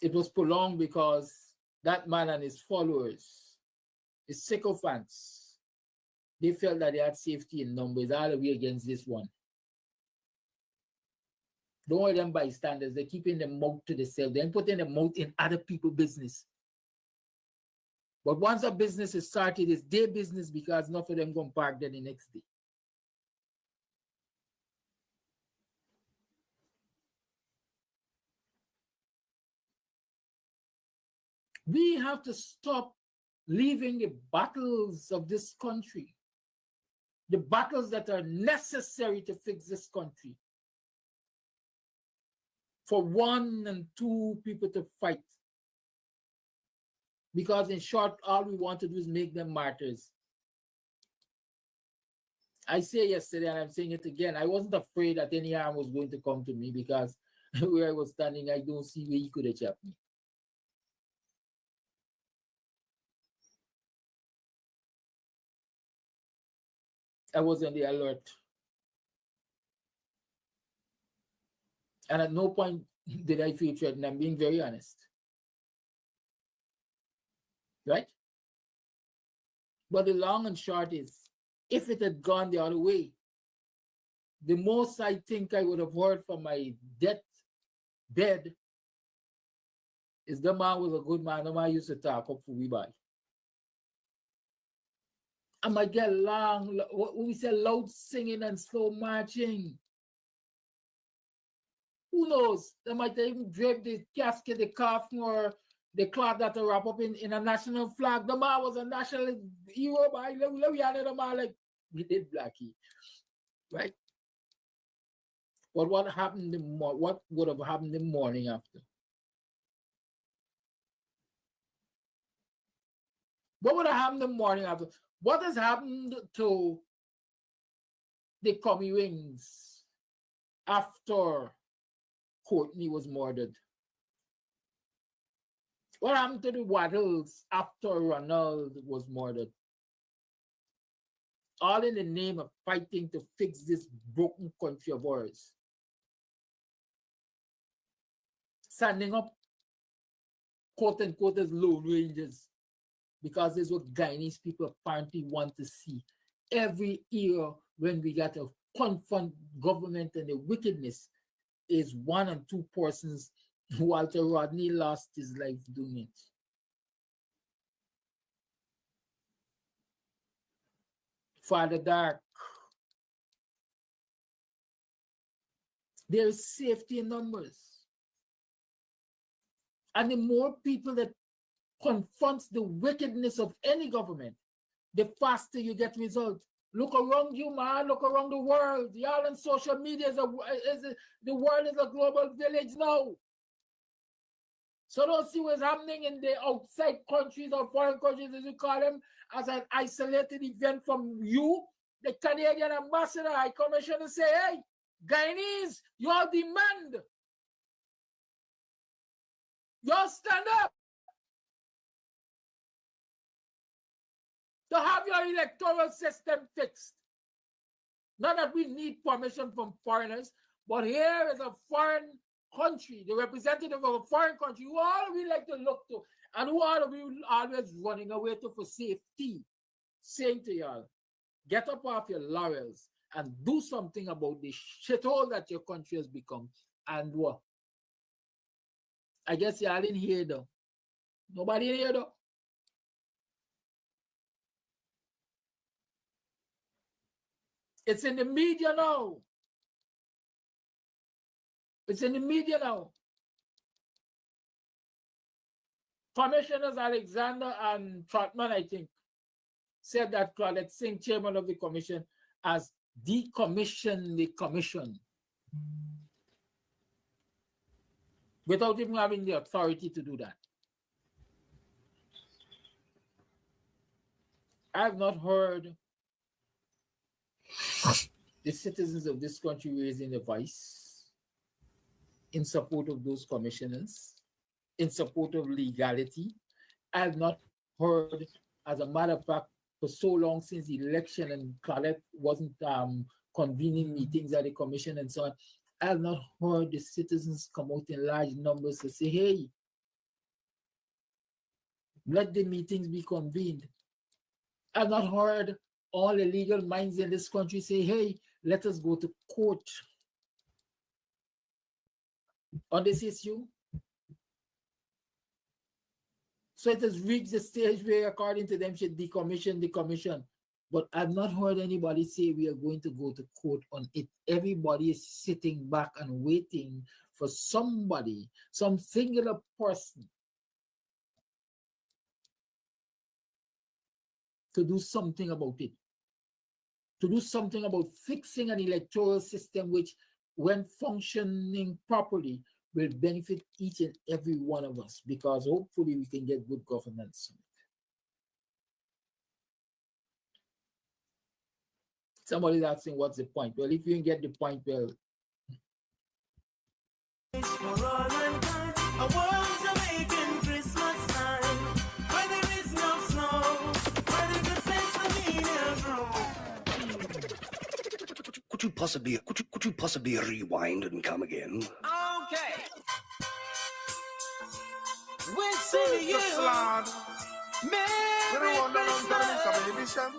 It was prolonged because that man and his followers, his sycophants, they felt that they had safety in numbers all the way against this one. Don't worry them bystanders, they're keeping their mouth to themselves. They're putting their mouth in other people's business. But once a business is started, it's their business because enough of them going to park there the next day. We have to stop leaving the battles of this country the battles that are necessary to fix this country for one and two people to fight. Because in short, all we want to do is make them martyrs. I say yesterday, and I'm saying it again, I wasn't afraid that any harm was going to come to me because where I was standing, I don't see where he could have chopped me. I was on the alert. And at no point did I feel threatened. I'm being very honest. Right? But the long and short is, if it had gone the other way, the most I think I would have heard from my deathbed is the man was a good man. The man used to talk up for we by. I might get long, what we say, loud singing and slow marching. Who knows? They might even drape the casket, the coffin, or the cloth that they wrap up in a national flag. The man was a national hero, by the man like we did Blackie, right? But what happened? What would have happened the morning after? What would have happened the morning after? What has happened to the Commie Wings after Courtney was murdered? What happened to the Waddles after Ronald was murdered? All in the name of fighting to fix this broken country of ours. Standing up, quote unquote, as Lone Rangers, because this is what Guyanese people apparently want to see. Every year when we got to confront government and the wickedness is one and two persons. Walter Rodney lost his life doing it. Father Dark. There is safety in numbers. And the more people that confronts the wickedness of any government, the faster you get results. Look around you, man. Look around the world. Y'all on social media, the world is a global village now. So don't see what's happening in the outside countries or foreign countries, as you call them, as an isolated event from you, the Canadian ambassador, High Commissioner, say, hey, Guyanese, you all demand. You all stand up to have your electoral system fixed. Not that we need permission from foreigners, but here is a foreign country, the representative of a foreign country, who all we like to look to, and who are we always running away to for safety, saying to y'all, get up off your laurels and do something about the shithole that your country has become. And what? I guess y'all didn't hear though. Nobody in here though. It's in the media now. It's in the media now. Commissioners Alexander and Trotman, I think, said that Claudette Singh, chairman of the commission, has decommissioned the commission without even having the authority to do that. I have not heard the citizens of this country raising a voice in support of those commissioners, in support of legality. I have not heard, as a matter of fact, for so long since the election and Claudette wasn't convening meetings at the commission and so on, I have not heard the citizens come out in large numbers to say, hey, let the meetings be convened. I have not heard all the legal minds in this country say, hey, let us go to court on this issue. So it has reached the stage where, according to them, should decommission the commission. But I've not heard anybody say we are going to go to court on it. Everybody is sitting back and waiting for somebody, some singular person, to do something about it. to do something about fixing an electoral system which, when functioning properly, will benefit each and every one of us, because hopefully we can get good governance. Somebody's asking what's the point. Well, if you can get the point, well, For all mankind, a warm Jamaican Christmas time, where there is no snow, where the good sense of meaning grow. Could you possibly rewind and come again? Okay. We'll sing to you. Merry Christmas.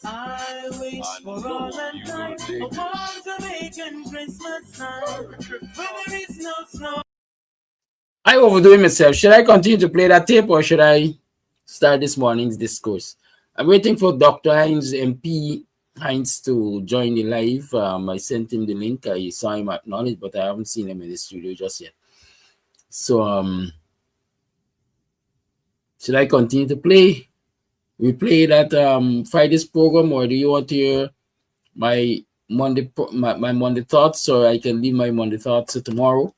I wish for all mankind a warm Jamaican Christmas time, where there is no snow. I overdoing myself. Should I continue to play that tape or should I start this morning's discourse? I'm waiting for Dr. Hines, MP Hines, to join the live. I sent him the link. I saw him acknowledge, but I haven't seen him in the studio just yet. So, should I continue to play? We play that Friday's program, or do you want to hear my Monday thoughts, or I can leave my Monday thoughts to tomorrow?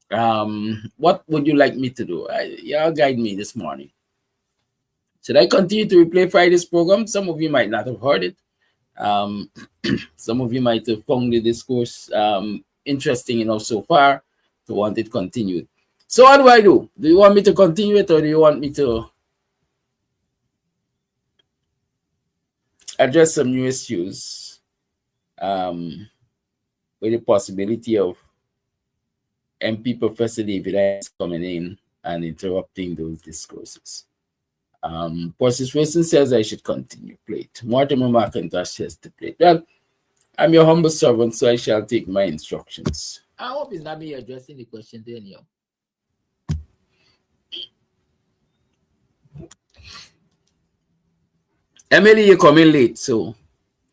What would you like me to do? Y'all guide me this morning. Should I continue to replay Friday's program? Some of you might not have heard it. Some of you might have found the discourse interesting enough so far to want it continued. So what do I do? Do you want me to continue it, or do you want me to address some new issues with the possibility of MP Professor David Hines coming in and interrupting those discourses? Persis Wilson says I should continue. Play it. Mortimer McIntosh says to play it. Well, I'm your humble servant, so I shall take my instructions. I hope it's not me addressing the question to anyone. Emily, you're coming late, so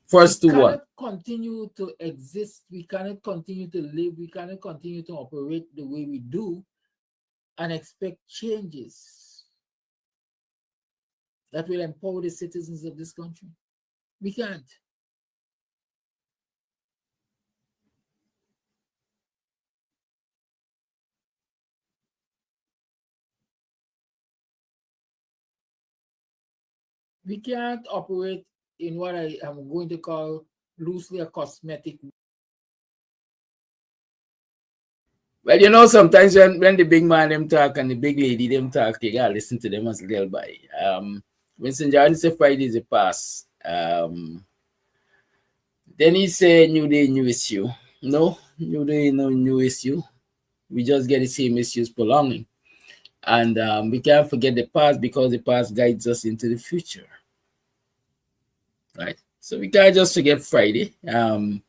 first to one. We cannot continue to exist. We cannot continue to live. We cannot continue to operate the way we do and expect changes that will empower the citizens of this country. We can't. We can't operate in what I am going to call loosely a cosmetic. Well, you know, sometimes when the big man them talk and the big lady them talk, you gotta listen to them as little by. Vincent Jordan said Friday is a pass. Then he said new day, new issue. No, new day, no new issue. We just get the same issues prolonging. And we can't forget the past, because the past guides us into the future. Right? So we can't just forget Friday. Up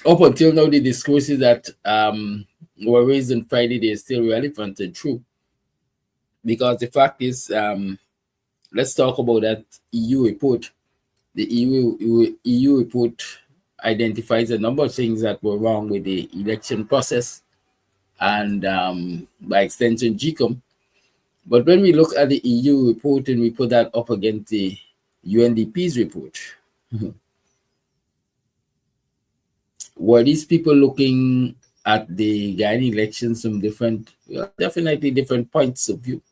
until now, the discourses that were raised on Friday, they're still relevant and true. Because the fact is, let's talk about that EU report. The EU report identifies a number of things that were wrong with the election process and by extension GCOM. But when we look at the EU report and we put that up against the UNDP's report, were these people looking at the Guyana elections from definitely different points of view,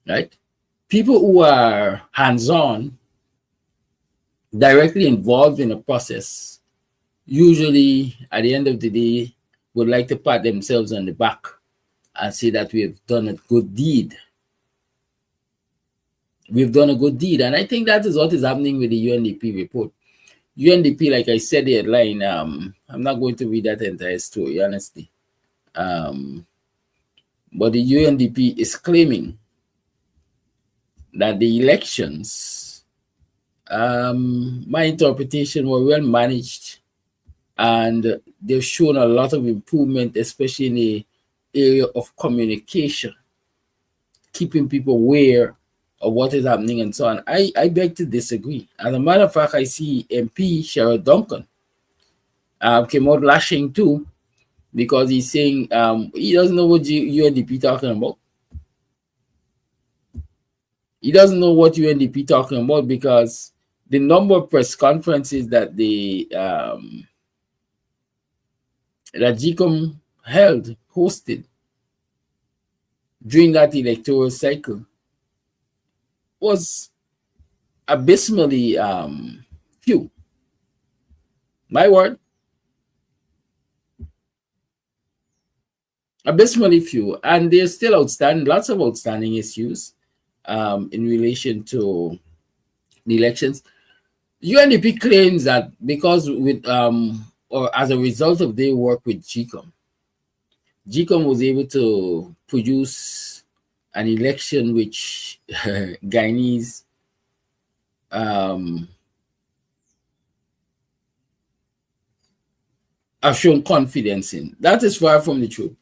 right? People who are hands-on, directly involved in a process, usually at the end of the day would like to pat themselves on the back and say that we have done a good deed. We've done a good deed. And I think that is what is happening with the UNDP report. UNDP, like I said the headline, I'm not going to read that entire story, honestly. But the UNDP is claiming that the elections, my interpretation, were well managed, and they've shown a lot of improvement, especially in the area of communication, keeping people aware of what is happening and so on. I beg to disagree. As a matter of fact, I see MP Sherrod Duncan came out lashing too, because he's saying he doesn't know what UNDP talking about. He doesn't know what UNDP talking about because the number of press conferences that that GCOM hosted during that electoral cycle was abysmally few. My word, abysmally few, and there's still lots of outstanding issues in relation to the elections. UNDP claims that because or as a result of their work with GCOM was able to produce an election which Guyanese have shown confidence in. That is far from the truth.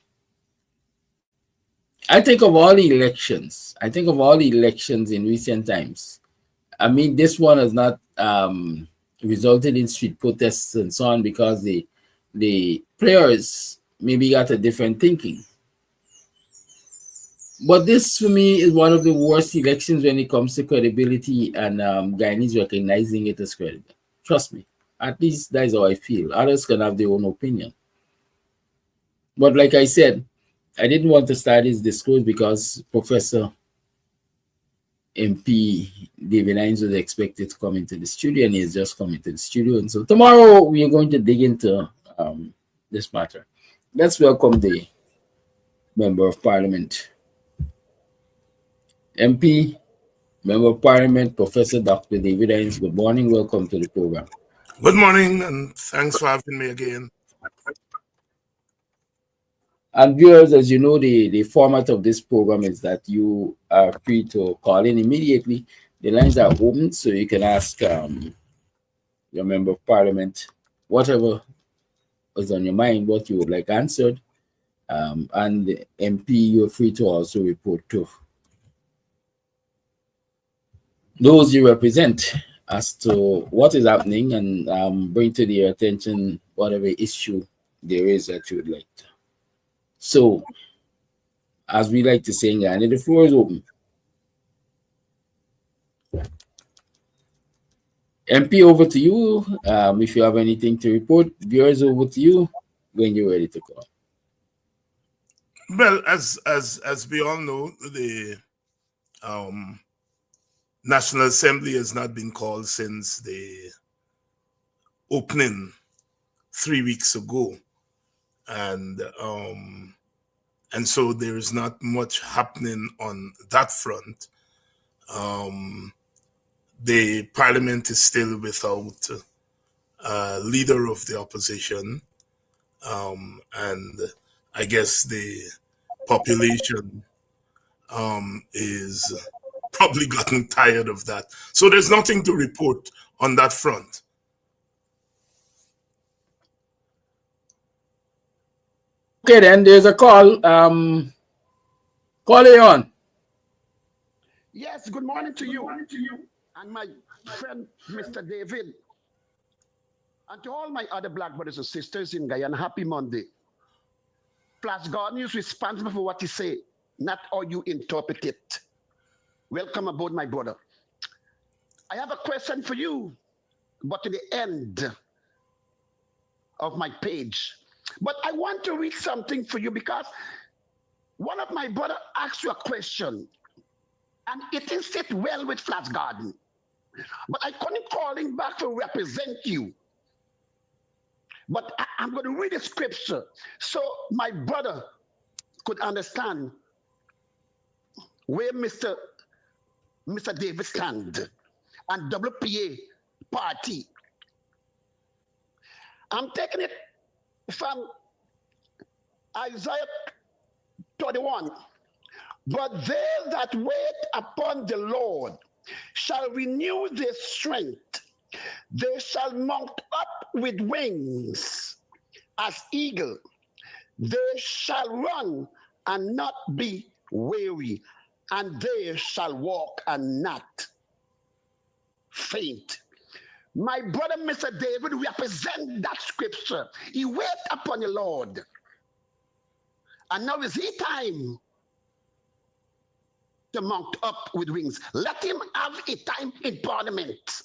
I think of all the elections in recent times. I mean, this one has not resulted in street protests and so on because the players maybe got a different thinking. But this, for me, is one of the worst elections when it comes to credibility and Guyanese recognizing it as credible. Trust me. At least that's how I feel. Others can have their own opinion. But like I said, I didn't want to start this discourse because Professor MP David Hines was expected to come into the studio, and he has just come into the studio. And so tomorrow we are going to dig into this matter. Let's welcome the Member of Parliament, MP, Member of Parliament, Professor Dr. David Hines. Good morning. Welcome to the program. Good morning, and thanks for having me again. And viewers, as you know, the format of this program is that you are free to call in immediately. The lines are open, so you can ask your Member of Parliament whatever is on your mind, what you would like answered. And the MP, you're free to also report to those you represent as to what is happening and bring to their attention whatever issue there is that you would like to. So, as we like to say in Ghana, the floor is open. MP, over to you. If you have anything to report, viewers, over to you when you're ready to call. Well, as we all know, the National Assembly has not been called since the opening 3 weeks ago, and so there is not much happening on that front. The Parliament is still without a leader of the opposition, and I guess the population is probably gotten tired of that. So there's nothing to report on that front. Okay, then there's a call. Call it on. Yes, good morning to you and my friend, Mr. David, and to all my other black brothers and sisters in Guyana. Happy Monday. Plus, God is responsible for what you say, not how you interpret it. Welcome aboard, my brother. I have a question for you, but to the end of my page. But I want to read something for you because one of my brother asked you a question, and it didn't sit well with Flash Garden. But I couldn't call him back to represent you. But I'm going to read the scripture so my brother could understand where Mr. David stand and WPA party. I'm taking it from Isaiah 31. But they that wait upon the Lord shall renew their strength. They shall mount up with wings as eagle. They shall run and not be weary, and they shall walk and not faint. My brother, Mr. David, represent that scripture. He wait upon the Lord. And now is he time to mount up with wings. Let him have a time in Parliament.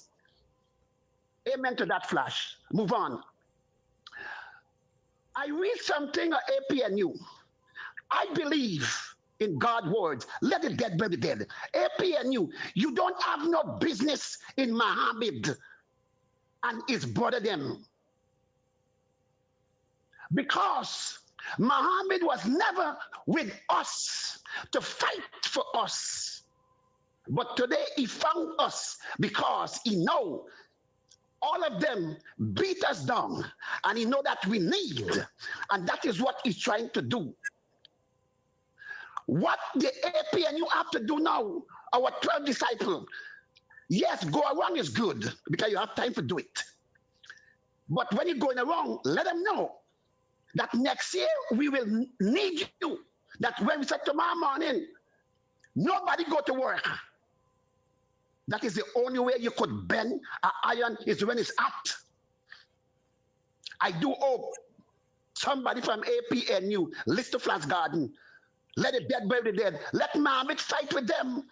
Amen to that, Flash. Move on. I read something at APNU. I believe in God's words. Let the dead bury the dead. APNU, you don't have no business in Muhammad and his brother them. Because Muhammad was never with us to fight for us. But today he found us because he know all of them beat us down and he know that we need. And that is what he's trying to do. What the APNU have to do now, our 12 disciples, yes, go around is good because you have time to do it. But when you're going around, let them know that next year we will need you. That when we say tomorrow morning, nobody go to work. That is the only way you could bend an iron is when it's hot. I do hope somebody from APNU list to Flash Garden. Let the dead bury the dead. Let Mohammed fight with them.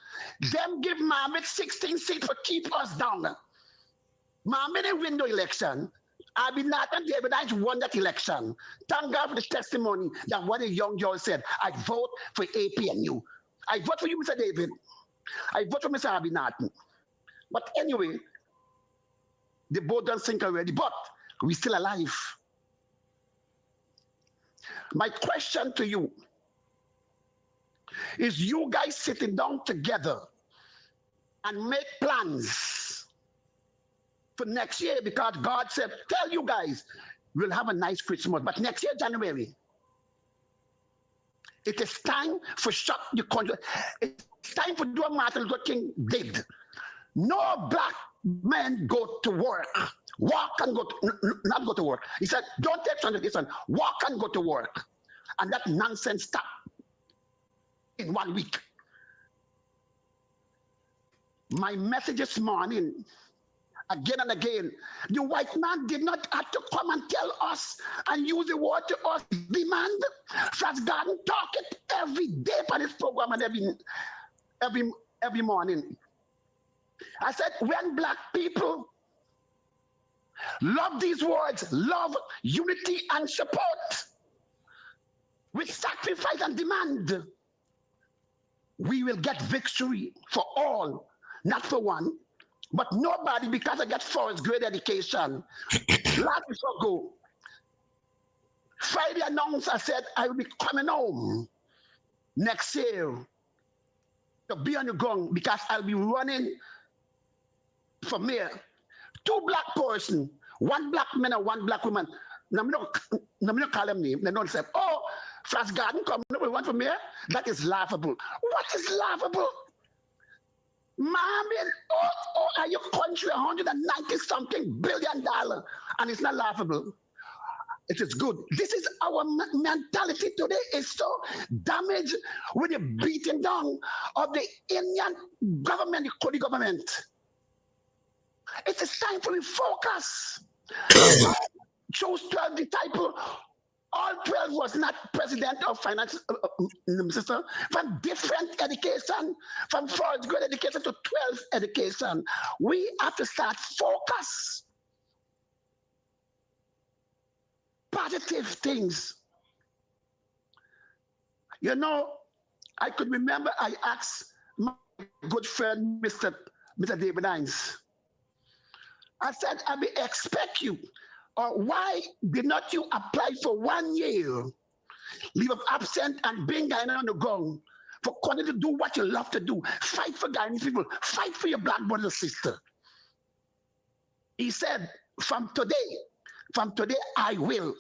Them give Mohammed 16 seats to keep us down. Mohammed didn't win the election. Abinat and David I won that election. Thank God for the testimony that what a young Joel said. I vote for APNU. I vote for you, Mr. David. I vote for Mr. Abinat. But anyway, the boat don't sink already, but we're still alive. My question to you is you guys sitting down together and make plans for next year because God said, tell you guys, we'll have a nice Christmas. But next year, January, it is time for shut the country. It's time for do what Martin Luther King did. No black men go to work. Walk and go to, not go to work. He said, don't take transportation. Walk and go to work. And that nonsense stopped in 1 week. My message this morning, again and again, the white man did not have to come and tell us and use the word to us. Demand. Flash Garden talk it every day for this program and every morning. I said, when black people love these words, love, unity, and support, with sacrifice and demand, we will get victory for all, not for one. But nobody, because I got first grade education, last week ago, Friday announced, I said, I will be coming home next year to be on the ground because I'll be running for mayor. 2 black person, 1 black man and 1 black woman. Now, I'm not call them name. They don't say, oh, Flash Garden come, we want for mayor. That is laughable. What is laughable? Mohammed, are your country $190-something billion, and it's not laughable. It is good. This is our mentality today. Is so damaged with the beating down of the Indian government, the Kodi government. It is time to refocus. Chose 12 disciples. All 12 was not president of finance minister, from different education, from first grade education to 12th education. We have to start focus. Positive things. You know, I could remember I asked my good friend, Mr. David Hines. I said, I will expect you, or why did not you apply for 1 year, leave of absence and bring Guyana on the ground for continue to do what you love to do, fight for Guyanese people, fight for your black brother and sister. He said, from today, I will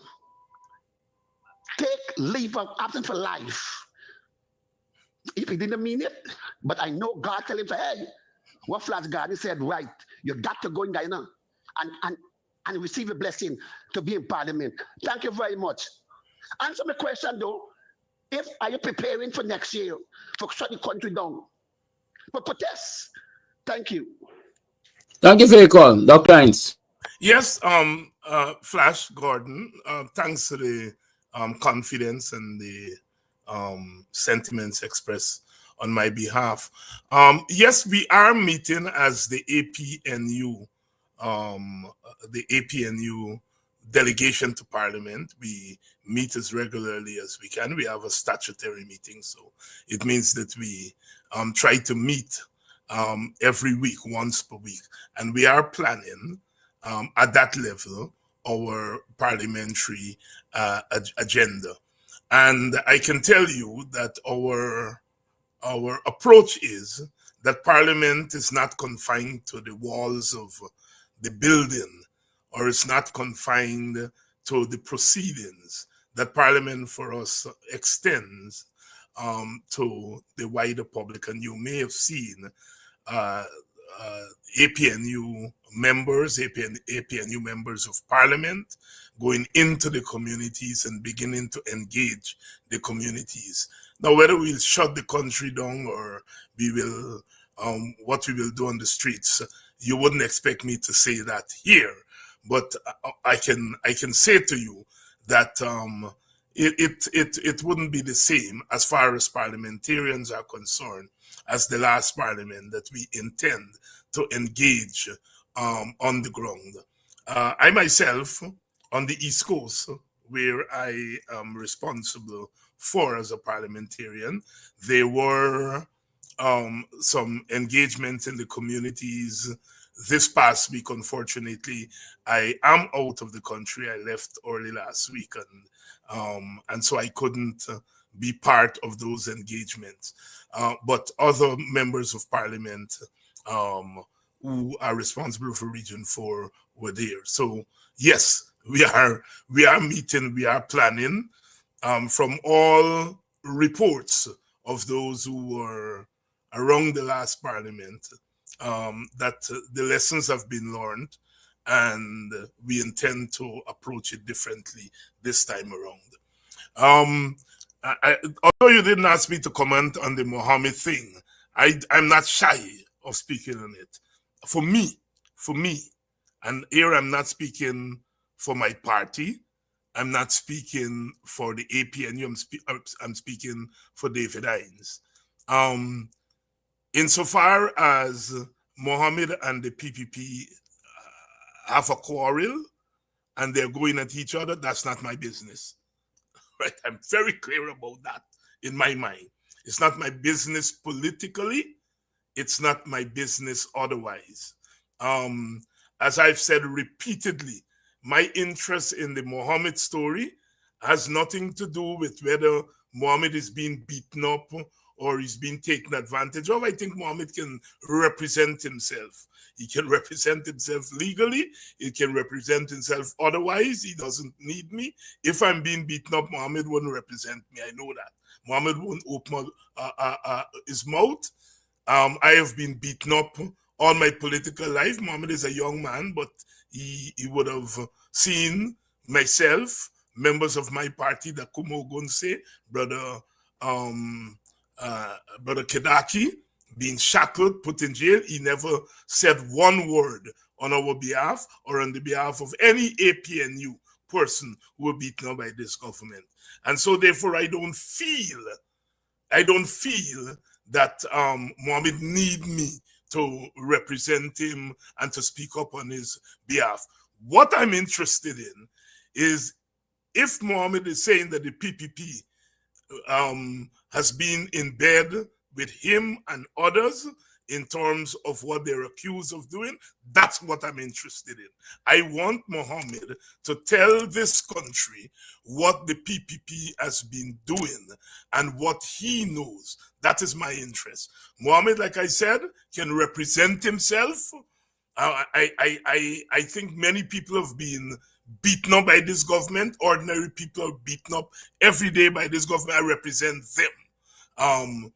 take leave of absence for life. If he didn't mean it, but I know God tell him, hey, what Flash Garden said, right, you got to go in Guyana and receive a blessing to be in Parliament. Thank you very much. Answer my question though. Are you preparing for next year for shut the country down? For protest? Thank you. Thank you for your call, Dr. Hines. Yes, Flash Gordon, thanks to the confidence and the sentiments expressed on my behalf. Yes, we are meeting as the APNU, delegation to Parliament. We meet as regularly as we can. We have a statutory meeting, so it means that we try to meet every week, once per week, and we are planning at that level our parliamentary agenda. And I can tell you that our approach is that Parliament is not confined to the walls of the building, or it's not confined to the proceedings. That Parliament for us extends to the wider public. And you may have seen APNU members, APNU members of Parliament going into the communities and beginning to engage the communities. Now, whether we'll shut the country down or we will, what we will do on the streets, you wouldn't expect me to say that here, but I can say to you that it wouldn't be the same as far as parliamentarians are concerned as the last parliament, that we intend to engage on the ground. I myself, on the East Coast, where I am responsible for as a parliamentarian, there were some engagements in the communities. This past week, unfortunately, I am out of the country. I left early last week, and so I couldn't be part of those engagements. But other members of Parliament who are responsible for Region 4 were there. So yes, we are meeting, we are planning. From all reports of those who were around the last Parliament, that the lessons have been learned, and we intend to approach it differently this time around. Although you didn't ask me to comment on the Mohammed thing, I'm not shy of speaking on it. For me, and here I'm not speaking for my party, I'm not speaking for the APNU, I'm speaking for David Hines. Insofar as Mohammed and the PPP have a quarrel and they're going at each other, that's not my business. Right? I'm very clear about that in my mind. It's not my business politically. It's not my business otherwise. As I've said repeatedly, my interest in the Mohammed story has nothing to do with whether Mohammed is being beaten up or he's being taken advantage of. I think Mohammed can represent himself. He can represent himself legally. He can represent himself otherwise. He doesn't need me. If I'm being beaten up, Mohammed wouldn't represent me. I know that. Mohammed wouldn't open his mouth. I have been beaten up all my political life. Mohammed is a young man, but he would have seen myself, members of my party, the Kumo Gunse, brother Kedaki, being shackled, put in jail. He never said one word on our behalf or on the behalf of any APNU person who were beaten up by this government. And so therefore I don't feel that Mohammed need me to represent him and to speak up on his behalf. What I'm interested in is if Mohammed is saying that the PPP has been in bed with him and others in terms of what they're accused of doing, that's what I'm interested in. I want Mohammed to tell this country what the PPP has been doing and what he knows. That is my interest. Mohammed, like I said, can represent himself. I think many people have been beaten up by this government. Ordinary people are beaten up every day by this government. I represent them.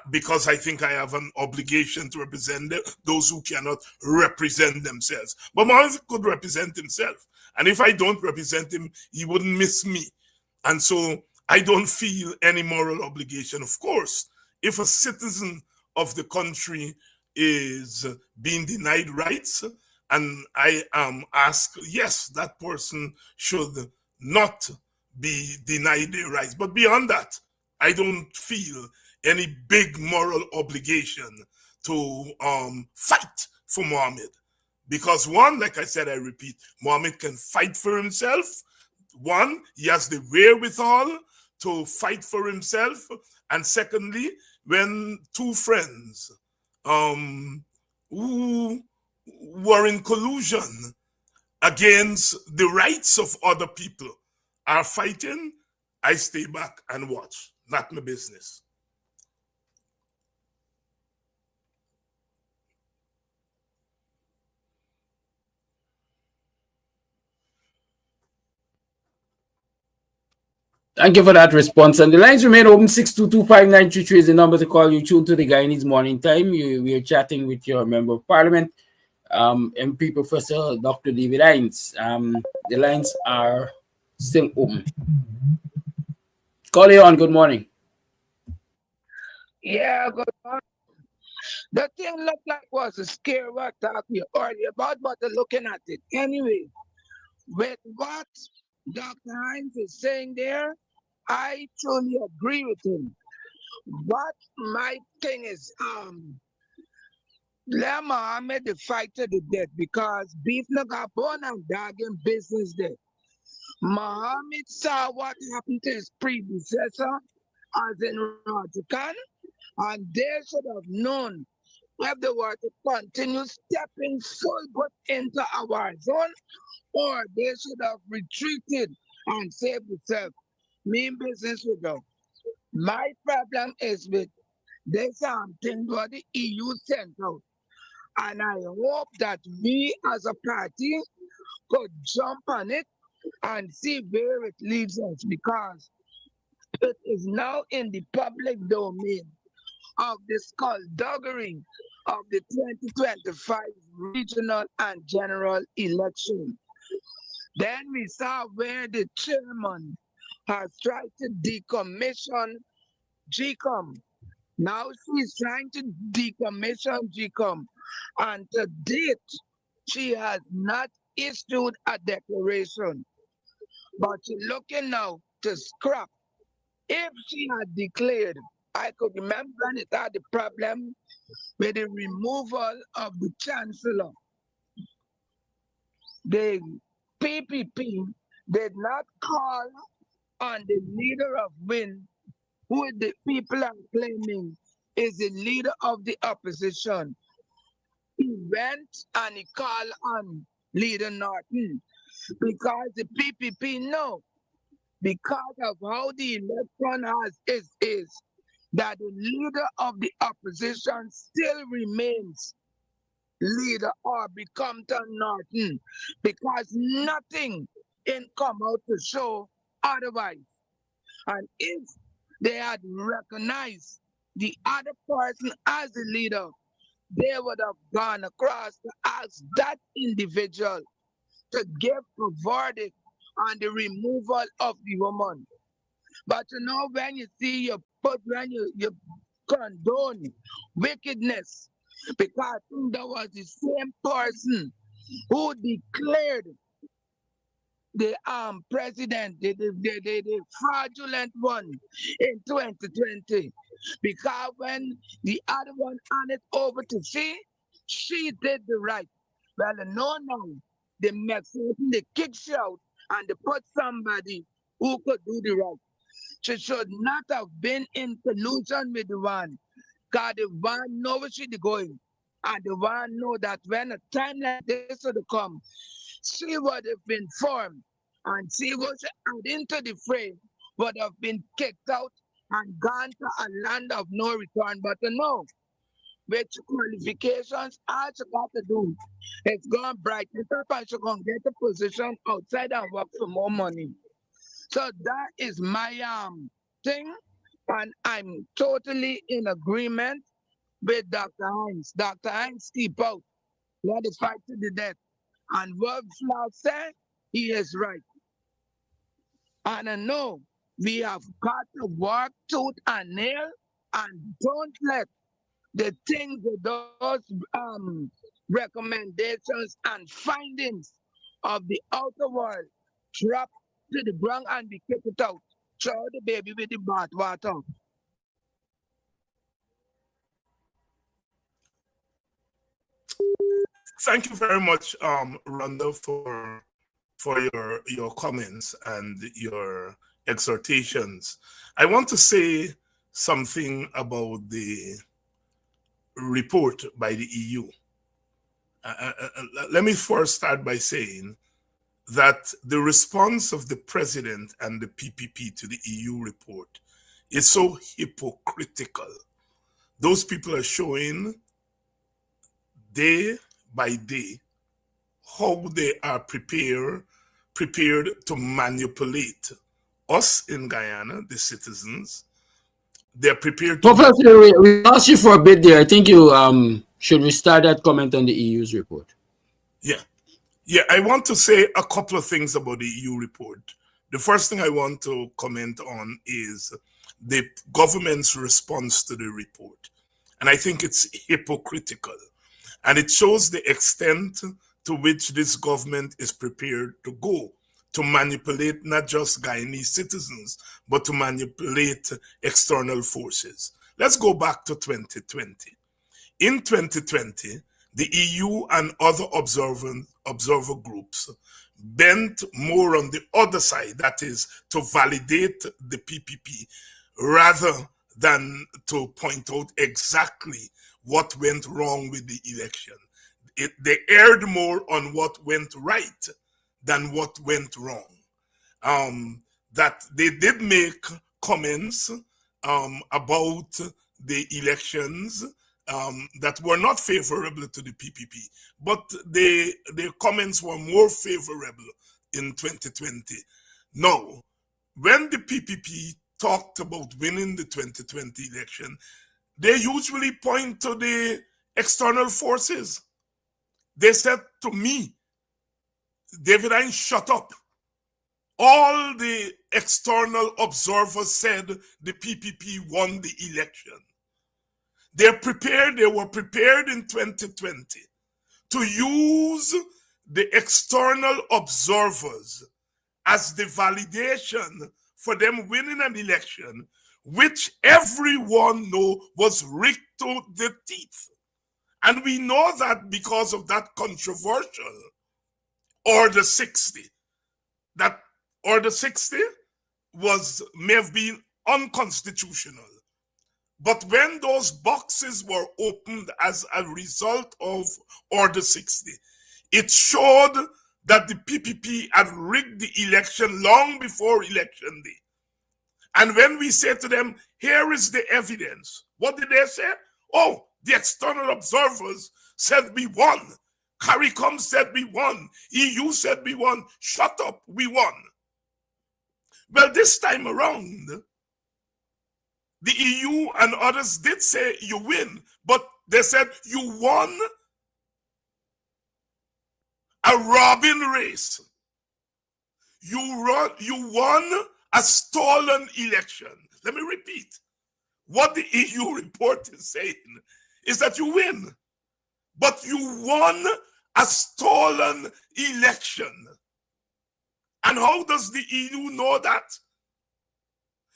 Because I think I have an obligation to represent them, those who cannot represent themselves. But Mohammed could represent himself. And if I don't represent him, he wouldn't miss me. And so I don't feel any moral obligation. Of course, if a citizen of the country is being denied rights, and I am asked, yes, that person should not be denied their rights. But beyond that, I don't feel any big moral obligation to fight for Muhammad. Because one, like I said, I repeat, Muhammad can fight for himself. One, he has the wherewithal to fight for himself. And secondly, when two friends who were in collusion against the rights of other people are fighting, I stay back and watch. Not my business. Thank you for that response. And the lines remain open. 6225933 is the number to call you. Tune to the Guyanese Morning Time. We are chatting with your Member of Parliament, MP Professor Dr. David Hines. The lines are still open. Call you on. Good morning. Yeah, good morning. The thing looked like was a scare what talking earlier about, but looking at it. Anyway, with what Dr. Hines is saying there, I truly agree with him. But my thing is, let Muhammad the fight to the death because beef no got born and dog in business there. Muhammad saw what happened to his predecessor, as in Roger Khan, and they should have known if they were to continue stepping forward into our zone, or they should have retreated and saved themselves. Mean business we go. My problem is with this thing what the EU sent out. And I hope that we as a party could jump on it and see where it leads us because it is now in the public domain of the skullduggery of the 2025 regional and general election. Then we saw where the chairman has tried to decommission GCOM. Now she's trying to decommission GCOM. And to date, she has not issued a declaration. But she's looking now to scrap. If she had declared, I could remember when it had the problem with the removal of the chancellor. The PPP did not call on the leader of WIN, who the people are claiming is the leader of the opposition. He went and he called on leader Norton because the PPP know because of how the election is that the leader of the opposition still remains leader or become to Norton because nothing in come out to show otherwise. And if they had recognized the other person as the leader, they would have gone across to ask that individual to give a verdict on the removal of the woman. But you know, when you see you condone wickedness, because that was the same person who declared the president, the fraudulent one in 2020. Because when the other one handed over to she did the right. Well, no, no, they they kick she out and they put somebody who could do the right. She should not have been in collusion with the one. God, the one know where she going. And the one know that when a time like this would come, she would have been formed. And she was into the frame, would have been kicked out and gone to a land of no return. But no, which qualifications all she got to do is go and brighten it up and she going to get a position outside and work for more money. So that is my thing, and I'm totally in agreement with Dr. Hines. Dr. Hines, keep out. Let it fight to the death. And what Flaw said, he is right. And I know we have got to work tooth and nail and don't let the things with those recommendations and findings of the outer world drop to the ground and be kicked out. Throw the baby with the bath water. Thank you very much, Rhonda, for your comments and your exhortations. I want to say something about the report by the EU. Let me first start by saying that the response of the president and the PPP to the EU report is so hypocritical. Those people are showing day by day how they are prepared to manipulate us in Guyana, the citizens. They're prepared to. Professor, we lost you for a bit there. I think you should restart that comment on the EU's report. Yeah, I want to say a couple of things about the EU report. The first thing I want to comment on is the government's response to the report. And I think it's hypocritical. And it shows the extent to which this government is prepared to go to manipulate not just Guyanese citizens, but to manipulate external forces. Let's go back to 2020. In 2020, the EU and other observer groups bent more on the other side, that is, to validate the PPP, rather than to point out exactly what went wrong with the election. They erred more on what went right than what went wrong. That they did make comments about the elections that were not favorable to the PPP, but their comments were more favorable in 2020. Now, when the PPP talked about winning the 2020 election, they usually point to the external forces. They said to me, David Hine, shut up. All the external observers said the PPP won the election. They were prepared in 2020 to use the external observers as the validation for them winning an election, which everyone know was rigged to the teeth. And we know that because of that controversial Order 60. That Order 60 may have been unconstitutional. But when those boxes were opened as a result of Order 60, it showed that the PPP had rigged the election long before election day. And when we say to them, here is the evidence, what did they say? Oh, the external observers said we won. CARICOM said we won. EU said we won. Shut up, we won. Well, this time around, the EU and others did say you win, but they said you won a robin race. You won a stolen election. Let me repeat. What the EU report is saying is that you win, but you won a stolen election. And how does the EU know that?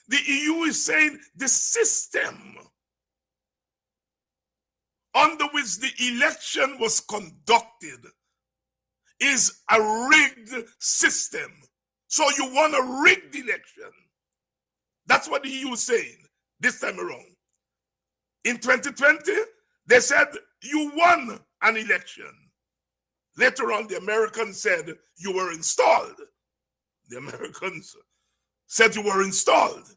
The EU is saying the system under which the election was conducted is a rigged system. So you won a rigged election. That's what the EU is saying this time around. In 2020, they said you won an election. Later on, the Americans said you were installed. The Americans said you were installed.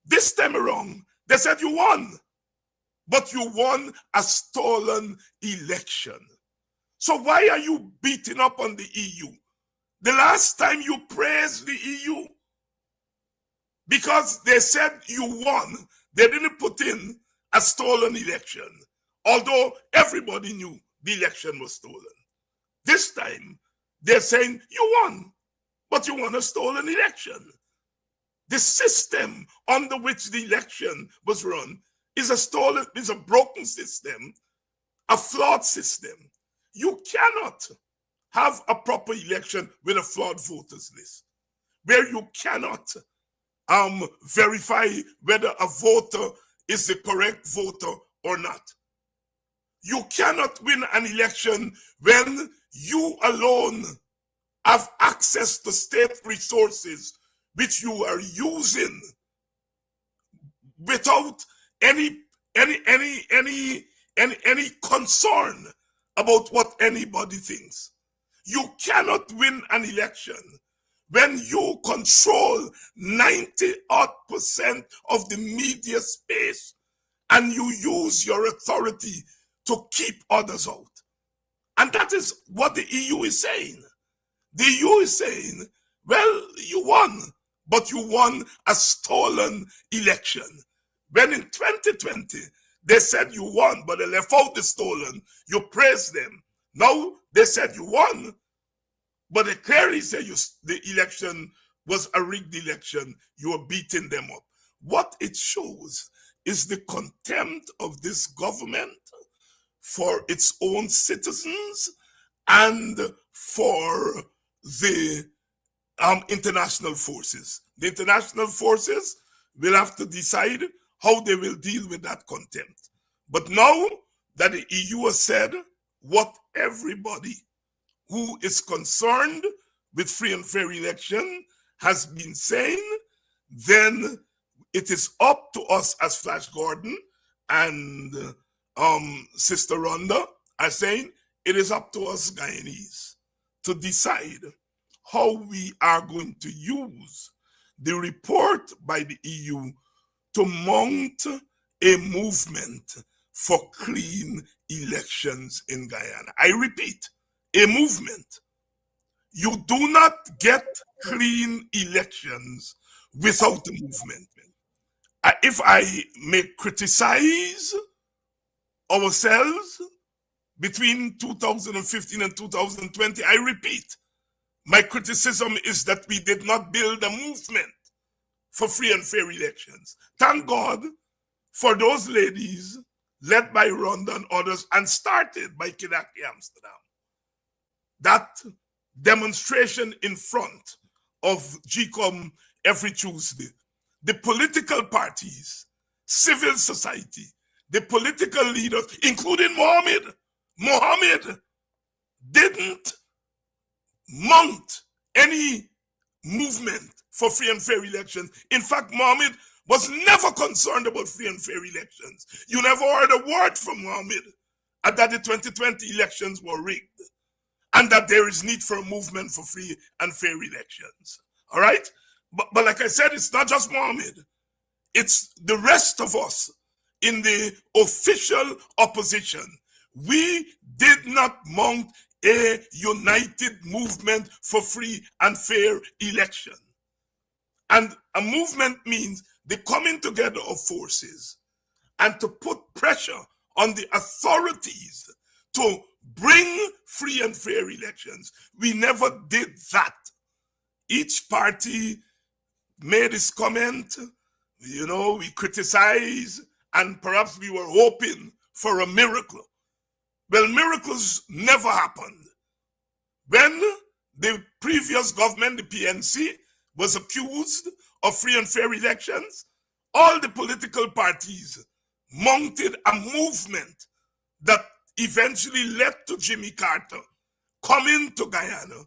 This time around, they said you won, but you won a stolen election. So why are you beating up on the EU? The last time you praised the EU, because they said you won, they didn't put in a stolen election, although everybody knew the election was stolen. This time, they're saying you won, but you won a stolen election. The system under which the election was run is a broken system, a flawed system. You cannot have a proper election with a flawed voters list, where you cannot verify whether a voter is the correct voter or not. You cannot win an election when you alone have access to state resources which you are using without any concern about what anybody thinks. You cannot win an election when you control 90% of the media space and you use your authority to keep others out. And that is what the EU is saying. The EU is saying, well, you won, but you won a stolen election. When in 2020, they said you won, but they left out the stolen, you praised them. Now they said you won, but they clearly say the election was a rigged election. You are beating them up. What it shows is the contempt of this government for its own citizens and for the international forces. The international forces will have to decide how they will deal with that contempt. But now that the EU has said what everybody who is concerned with free and fair election has been saying, then it is up to us as Flash Gordon and Sister Rhonda are saying, it is up to us Guyanese to decide how we are going to use the report by the EU to mount a movement for clean elections in Guyana. I repeat, a movement. You do not get clean elections without a movement. If I may criticize ourselves between 2015 and 2020, I repeat, my criticism is that we did not build a movement for free and fair elections. Thank God for those ladies led by Rhonda and others and started by Kidaki Amsterdam. That demonstration in front of GCOM every Tuesday. The political parties, civil society, the political leaders, including Mohammed didn't mount any movement for free and fair elections. In fact, Mohammed was never concerned about free and fair elections. You never heard a word from Mohammed that the 2020 elections were rigged and that there is need for a movement for free and fair elections. All right? But like I said, it's not just Mohammed. It's the rest of us in the official opposition. We did not mount a united movement for free and fair election. And a movement means the coming together of forces and to put pressure on the authorities to bring free and fair elections. We never did that. Each party made its comment, we criticized, and perhaps we were hoping for a miracle. Well, miracles never happened. When the previous government, the PNC, was accused of free and fair elections, all the political parties mounted a movement that eventually led to Jimmy Carter coming to Guyana,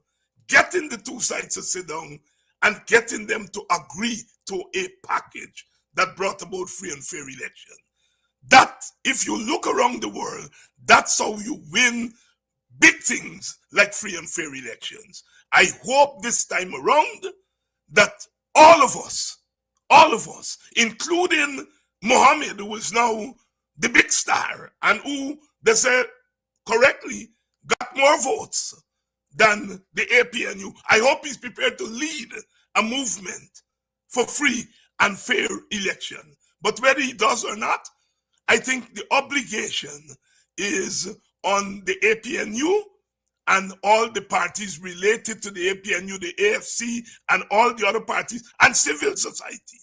getting the two sides to sit down and getting them to agree to a package that brought about free and fair election. That, if you look around the world, that's how you win big things like free and fair elections. I hope this time around that all of us, including Mohammed, who is now the big star and who, they say correctly, got more votes than the APNU. I hope he's prepared to lead a movement for free and fair election. But whether he does or not, I think the obligation is on the APNU and all the parties related to the APNU, the AFC, and all the other parties, and civil society,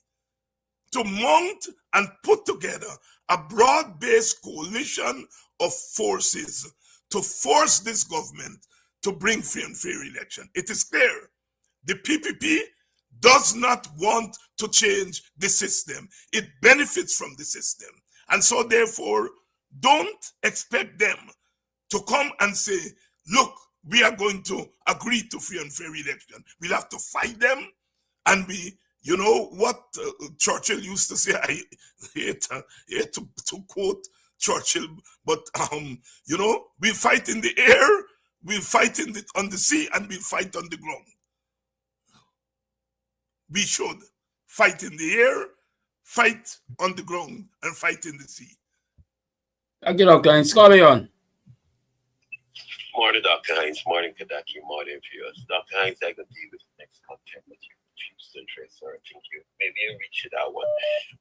to mount and put together a broad-based coalition of forces to force this government to bring free and fair election. It is clear the PPP does not want to change the system. It benefits from the system. And so therefore, Don't expect them to come and say, look, we are going to agree to free and fair election. We'll have to fight them and be, you know what Churchill used to say. I hate to quote Churchill, but you know, we fight in the air, we fight on the sea, and we fight on the ground. We should fight in the air, fight on the ground, and fight in the sea. Thank you, Dr. Hines. Call me on. Morning, Dr. Hines. Morning, Kadaki. Morning, viewers. Dr. Hines, I can deal with the next content with you. Choose interest, or I think you maybe you reach it that one.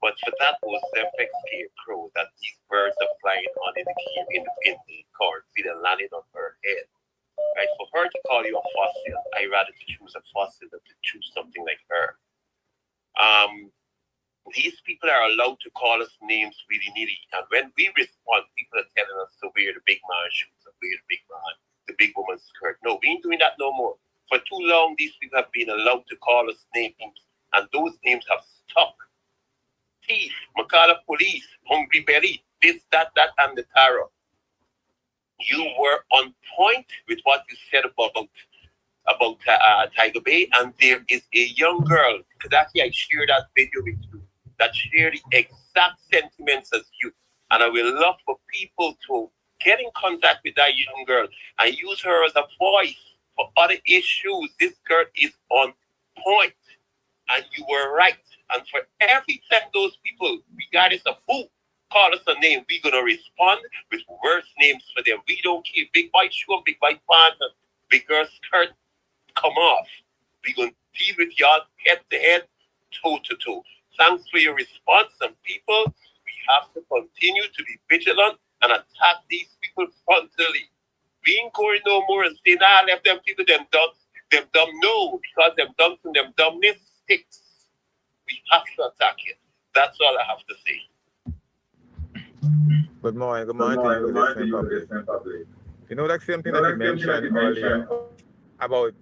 But for that was FX scarecrow that these birds are flying on in the cornfield and landing on her head. Right? For her to call you a fossil, I rather to choose a fossil than to choose something like her. These people are allowed to call us names willy-nilly. And when we respond, people are telling us to wear the big man shoes, to wear the big woman's skirt. No, we ain't doing that no more. For too long, these people have been allowed to call us names, and those names have stuck. Thief, Makala police, hungry belly, this, that, and the terror. You were on point with what you said about Tiger Bay, and there is a young girl, Kadaki, I share that video with you, that share the exact sentiments as you. And I will love for people to get in contact with that young girl and use her as a voice for other issues. This girl is on point, and you were right. And for every time those people, regardless of who, call us a name, we're going to respond with worse names for them. We don't care. Big white shoe, big white pants, and big girl skirt, come off. We're going to deal with y'all head to head, toe to toe. Thanks for your response. And people, we have to continue to be vigilant and attack these people frontally. We ain't going no more and say, nah, left them people, them dumb. No, because them dumb and them dumbness sticks. We have to attack it. That's all I have to say. Good morning to you, listening public. You know that same thing that you mentioned earlier about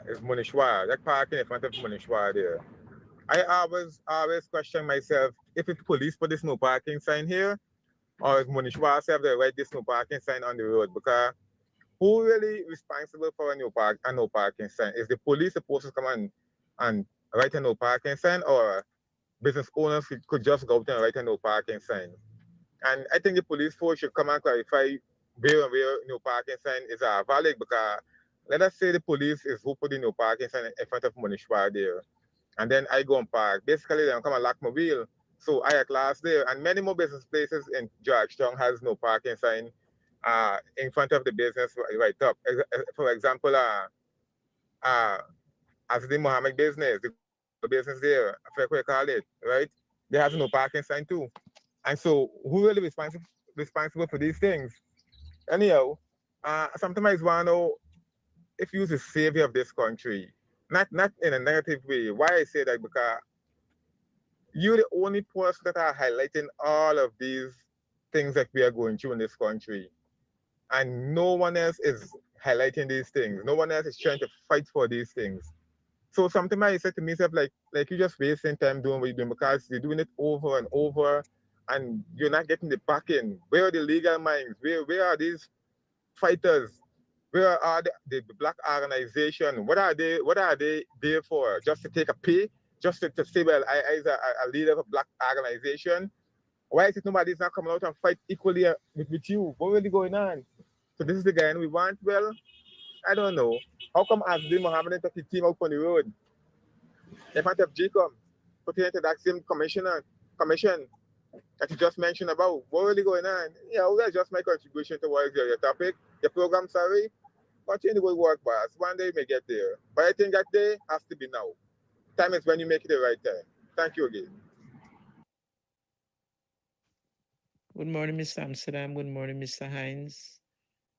is Munishwar, that parking in front of Munishwar there. I always question myself if it's police put this no parking sign here, or is Munishwar have the right this no parking sign on the road, because who really responsible for a no parking sign? Is the police supposed to come and write a no parking sign, or business owners could just go out and write a no parking sign? And I think the police force should come and clarify where no parking sign is valid, because let us say the police is who put the no parking sign in front of Munishwar there. And then I go and park. Basically, they come and lock my wheel. So I at last there. And many more business places in Georgetown has no parking sign in front of the business right up. For example, as the Mohammed business, the business there, I forget what you call it, right? They have no parking sign too. And so who really responsible for these things? Anyhow, sometimes I want to know if you're the savior of this country, not in a negative way. Why I say that? Because you're the only person that are highlighting all of these things that we are going through in this country. And no one else is highlighting these things. No one else is trying to fight for these things. So sometimes I said to myself, like you're just wasting time doing what you're doing, because you're doing it over and over and you're not getting the backing. Where are the legal minds? Where are these fighters? Where are the black organization? What are they there for? Just to take a pay? Just to say, well, I is a leader of a black organization? Why is it nobody's not coming out and fight equally with you? What really going on? So this is the guy and we want? Well, I don't know. How come Asdi Mohammed took his team out on the road? In front of Jacob, putting into that same commission that you just mentioned about? What really going on? Yeah, well, that's just my contribution towards your topic, your program, sorry. Continue to go work, boss. One day you may get there. But I think that day has to be now. Time is when you make it the right time. Thank you again. Good morning, Mr. Amsterdam. Good morning, Mr. Hines.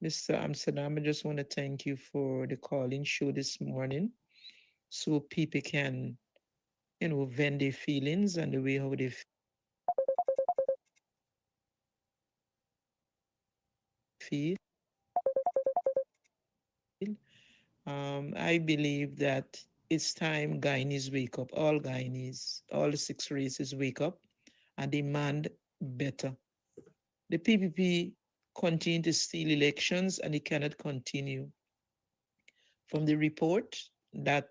Mr. Amsterdam, I just want to thank you for the calling show this morning so people can, vent their feelings and the way how they feel. I believe that it's time Guyanese wake up, all Guyanese, all the six races wake up and demand better. The PPP continue to steal elections and it cannot continue. From the report that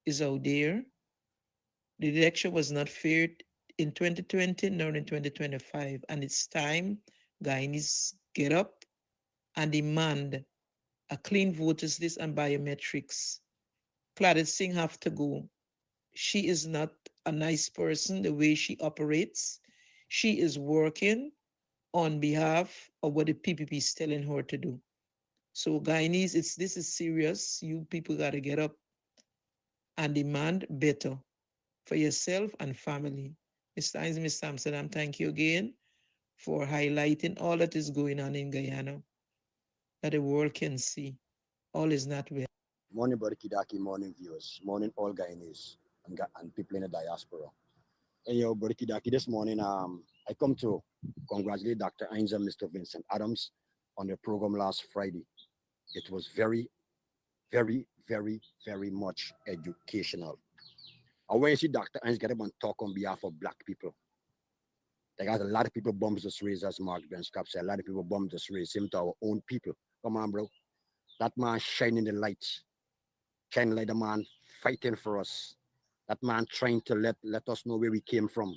is out there, the election was not fair in 2020 nor in 2025, and it's time Guyanese get up and demand a clean voters list and biometrics. Claudette Singh have to go. She is not a nice person the way she operates. She is working on behalf of what the PPP is telling her to do. So Guyanese, this is serious. You people got to get up and demand better for yourself and family. Mr. Hines, Mr. Amsterdam, thank you again for highlighting all that is going on in Guyana, that the world can see. All is not well. Morning, Brother Kidaki, morning, viewers. Morning, all Guyanese and people in the diaspora. And Brother Kidaki, this morning, I come to congratulate Dr. Hines and Mr. Vincent Adams on the program last Friday. It was very, very, very, very much educational. I want to see Dr. Hines get up and talk on behalf of Black people. There got a lot of people bombs this race, as Mark Benskap said. A lot of people bombed this race, same to our own people. Come on, bro. That man shining the light. Shining like the man fighting for us. That man trying to let us know where we came from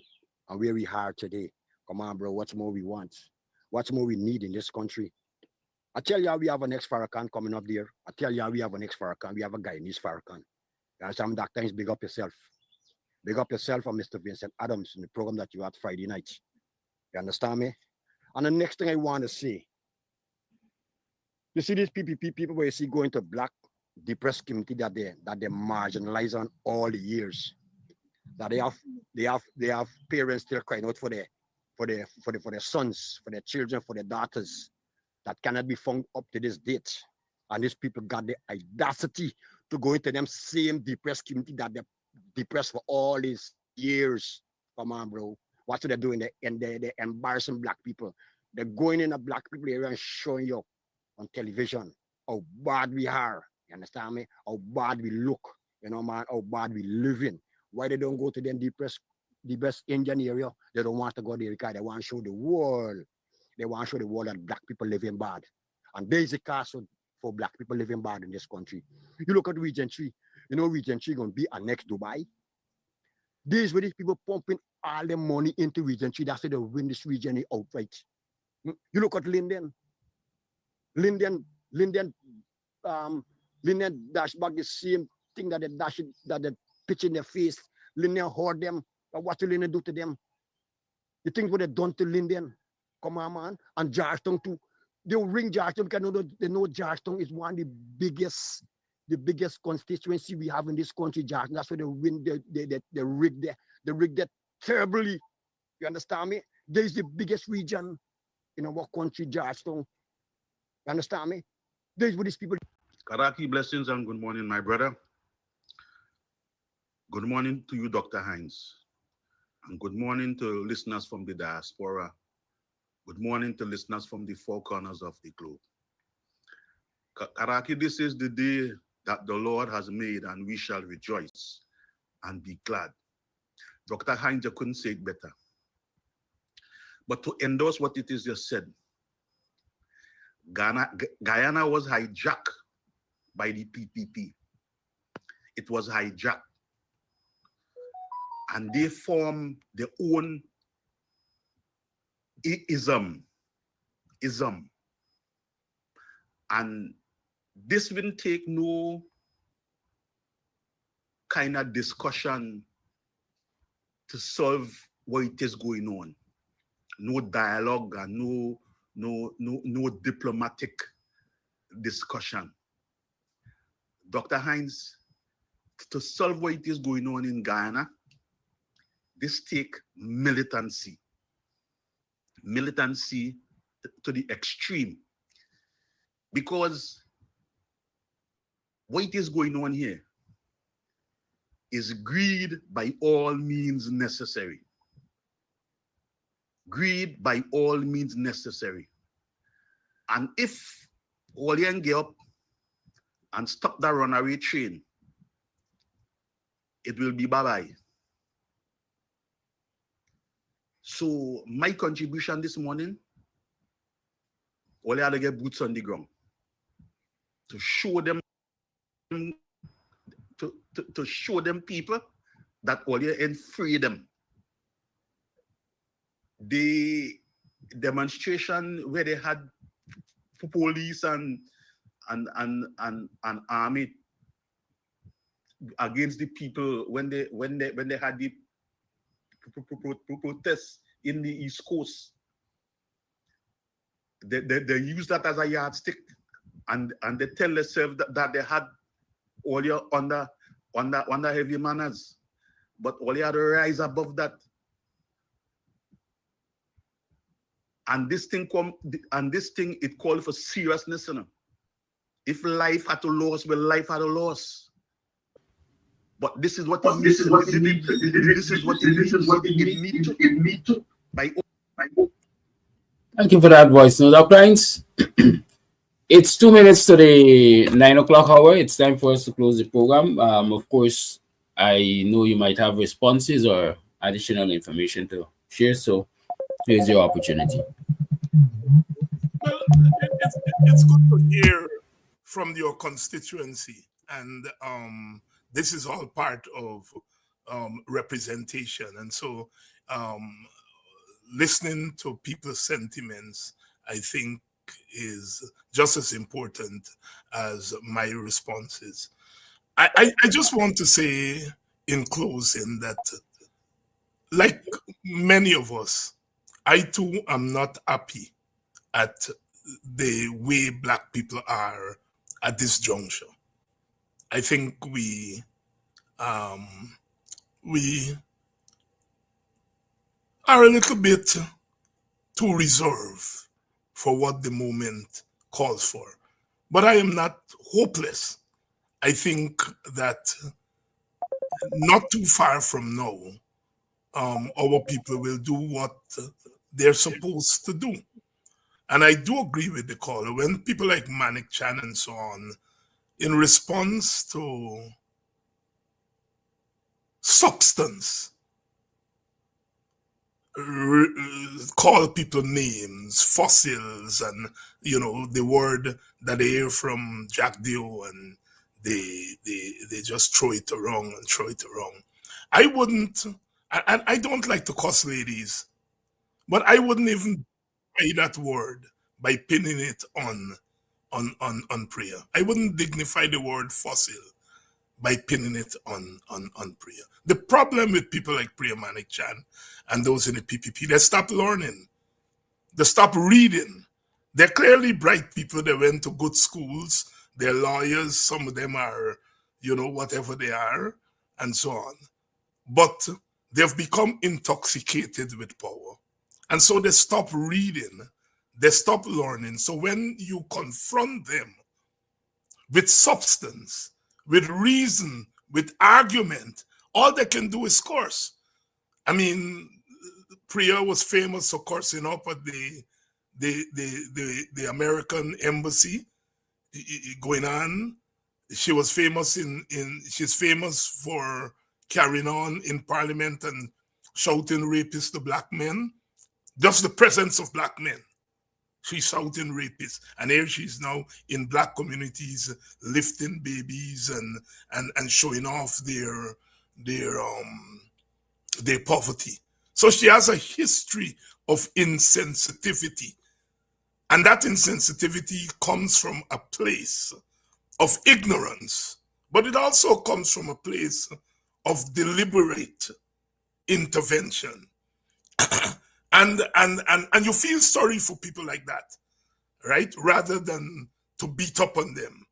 and where we are today. Come on, bro. What's more we want? What's more we need in this country? I tell you, we have an ex Farrakhan coming up there. I tell you, we have an ex Farrakhan. We have a Guyanese Farrakhan. You understand, Dr. Hines, big up yourself. Big up yourself and Mr. Vincent Adams in the program that you had Friday night. You understand me? And the next thing I want to say, you see these PPP people where you see going to Black depressed community that they marginalize on all the years. That they have parents still crying out for their sons, for their children, for their daughters that cannot be found up to this date. And these people got the audacity to go into them same depressed community that they depressed for all these years. Come on, bro. What are they doing? They're embarrassing Black people. They're going in a Black people area and showing you on television how bad we are. You understand me? How bad we look. You know, man, how bad we live in. Why they don't go to them the best Indian area? They don't want to go there because they want to show the world. They want to show the world that Black people living bad. And there is a cause for Black people living bad in this country. You look at Region 3. You know Region 3 going to be a next Dubai. These were these people pumping all the money into Region 3. That's why they win this region outright. You look at Linden dash back the same thing that they pitch in their face. Linden hoard them. But what will Linden do to them? You think what they done to Linden? Come on, man. And Georgetown too. They'll ring Georgetown because they know Georgetown is one of the biggest constituency we have in this country, Georgetown. That's why they win. They rig that terribly. You understand me? There is the biggest region in our country, Georgetown. You understand me? There's what these people. Karaki, blessings and good morning, my brother. Good morning to you, Dr. Hines. And good morning to listeners from the diaspora. Good morning to listeners from the four corners of the globe. Karaki, this is the day that the Lord has made, and we shall rejoice and be glad. Dr. Hines, you couldn't say it better. But to endorse what it is just said, Guyana was hijacked by the PPP. It was hijacked. And they formed their own ism. And this will take no kind of discussion to solve what it is going on. No dialogue and no diplomatic discussion. Dr. Hines, to solve what it is going on in Guyana, this take militancy to the extreme, because what is going on here is greed by all means necessary. Greed by all means necessary. And if Olian get up and stop the runaway train, it will be bye-bye. So my contribution this morning all you had to get boots on the ground to show them to show them people that all you in freedom. The demonstration where they had police and army against the people when they had the protests in the East Coast, they use that as a yardstick, and they tell themselves that they had all your under heavy manners, but all you had to rise above that. And this thing it called for seriousness, you know. If life had to lose, well, life had to lose. But this is what it needs. This is what it needs to. Thank you for that voice note, uplines. It's 2 minutes to the 9 o'clock hour. It's time for us to close the program. Of course, I know you might have responses or additional information to share, so here's your opportunity. Well, it's good to hear from your constituency, and this is all part of representation. And so listening to people's sentiments, I think, is just as important as my responses. I just want to say in closing that, like many of us, I too am not happy at the way Black people are at this juncture. I think we are a little bit too reserved for what the moment calls for. But I am not hopeless. I think that not too far from now, our people will do what they're supposed to do. And I do agree with the caller. When people like Manik Chan and so on, in response to substance, call people names, fossils, and the word that they hear from Jack Dio, and they just throw it around and throw it around. I wouldn't. I don't like to cuss ladies, but I wouldn't even say that word by pinning it on prayer. I wouldn't dignify the word fossil by pinning it on prayer. The problem with people like Priya Manik Chan and those in the PPP, they stop learning. They stop reading. They're clearly bright people. They went to good schools. They're lawyers. Some of them are, whatever they are, and so on. But they've become intoxicated with power. And so they stop reading. They stop learning. So when you confront them with substance, with reason, with argument, all they can do is curse. I mean, Priya was famous for cursing up at the American embassy going on. She was famous she's famous for carrying on in parliament and shouting rapists to black men. Just the presence of black men. She's shouting rapists, and here she's now in black communities lifting babies and showing off their poverty. So she has a history of insensitivity, and that insensitivity comes from a place of ignorance, but it also comes from a place of deliberate intervention. And you feel sorry for people like that, right? Rather than to beat up on them.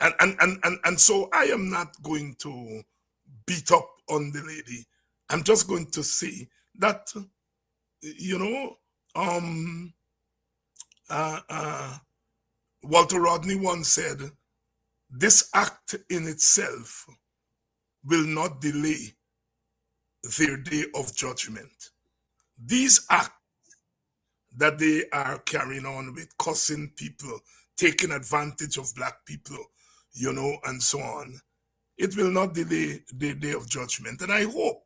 And so I am not going to beat up on the lady. I'm just going to say that, Walter Rodney once said, this act in itself will not delay their day of judgment. These acts that they are carrying on with, cussing people, taking advantage of black people, and so on, it will not delay their day of judgment. And I hope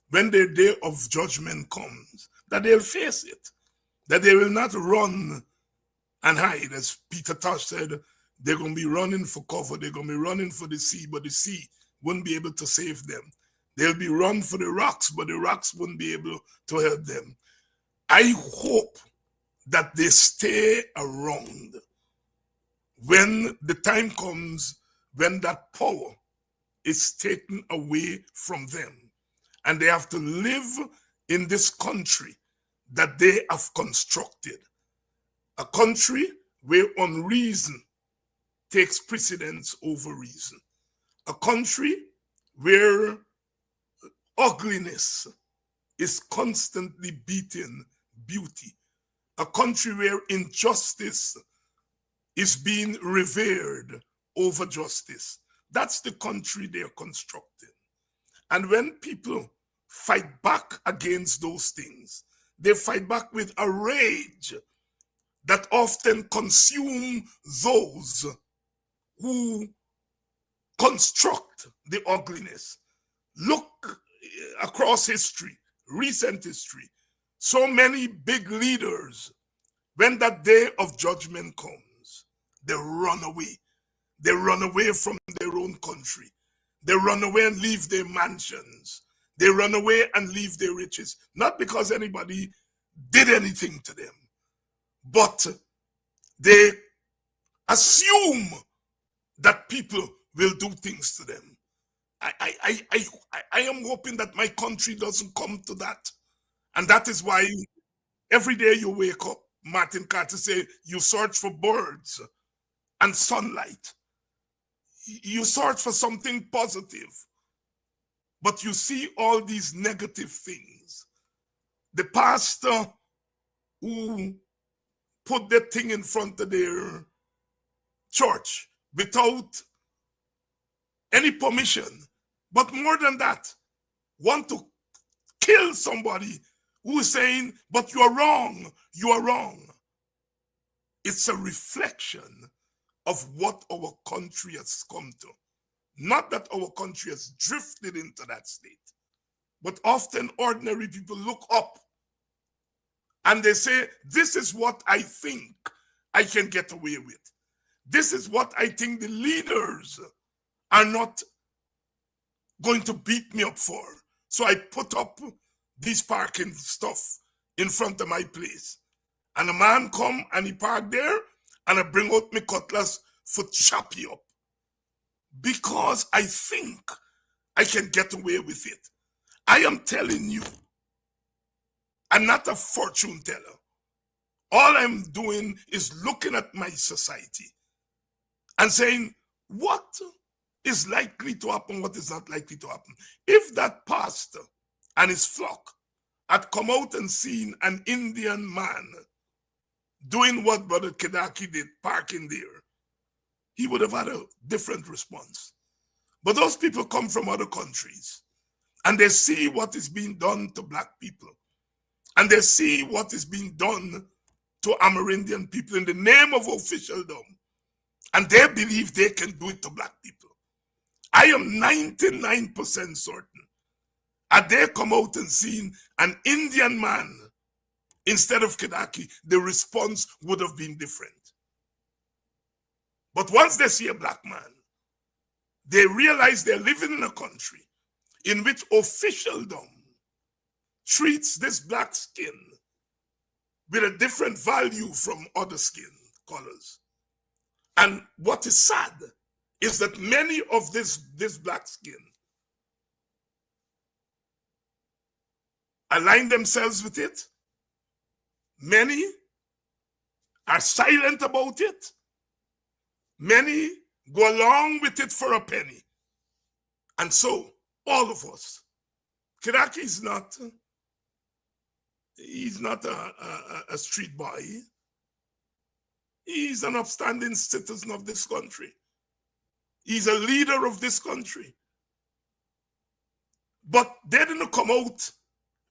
when their day of judgment comes, that they'll face it, that they will not run and hide. As Peter Tosh said, they're going to be running for cover. They're going to be running for the sea, but the sea wouldn't be able to save them. They'll be run for the rocks, but the rocks wouldn't be able to help them. I hope that they stay around when the time comes when that power is taken away from them and they have to live in this country that they have constructed, a country where unreason takes precedence over reason, a country where ugliness is constantly beating beauty, a country where injustice is being revered over justice. That's the country they're constructing. And when people fight back against those things, they fight back with a rage that often consume those who construct the ugliness. Look across history, recent history. So many big leaders, when that day of judgment comes, they run away. They run away from their own country. They run away and leave their mansions. They run away and leave their riches. Not because anybody did anything to them, but they assume that people will do things to them. I am hoping that my country doesn't come to that. And that is why every day you wake up, Martin Carter say, you search for birds and sunlight. You search for something positive, but you see all these negative things. The pastor who put that thing in front of their church without any permission, but more than that, want to kill somebody who is saying, but you are wrong, you are wrong. It's a reflection of what our country has come to. Not that our country has drifted into that state, but often ordinary people look up and they say, this is what I think I can get away with. This is what I think the leaders are not going to beat me up for. So I put up these parking stuff in front of my place. And a man come and he park there and I bring out my cutlass for chop you up. Because I think I can get away with it. I am telling you, I'm not a fortune teller. All I'm doing is looking at my society and saying, what is likely to happen, what is not likely to happen. If that pastor and his flock had come out and seen an Indian man doing what Brother Kedaki did, parking there, he would have had a different response. But those people come from other countries and they see what is being done to black people. And they see what is being done to Amerindian people in the name of officialdom. And they believe they can do it to black people. I am 99% certain. Had they come out and seen an Indian man instead of Kedaki, the response would have been different. But once they see a black man, they realize they're living in a country in which officialdom treats this black skin with a different value from other skin colors. And what is sad is that many of this black skin align themselves with it. Many are silent about it. Many go along with it for a penny. And so, all of us, Kedaki is not, he's not a street boy. He's an upstanding citizen of this country. He's a leader of this country. But they didn't come out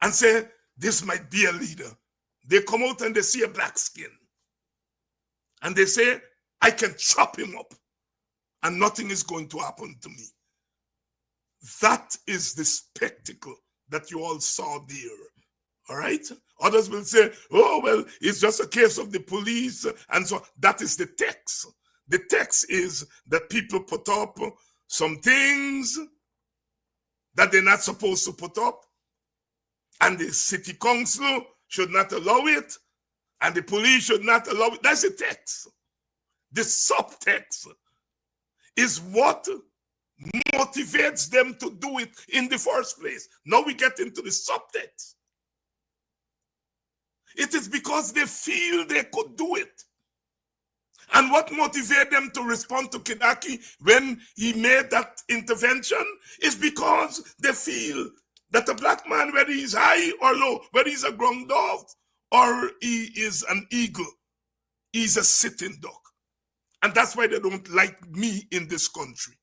and say, this might be a leader. They come out and they see a black skin. And they say, I can chop him up and nothing is going to happen to me. That is the spectacle that you all saw there All right? Others will say, oh, well, it's just a case of the police. And so that is the text. The text is that people put up some things that they're not supposed to put up. And the city council should not allow it. And the police should not allow it. That's the text. The subtext is what motivates them to do it in the first place. Now we get into the subtext. It is because they feel they could do it. And what motivated them to respond to Kibaki when he made that intervention is because they feel that a black man, whether he's high or low, whether he's a ground dog or he is an eagle, he's a sitting duck. And that's why they don't like me in this country.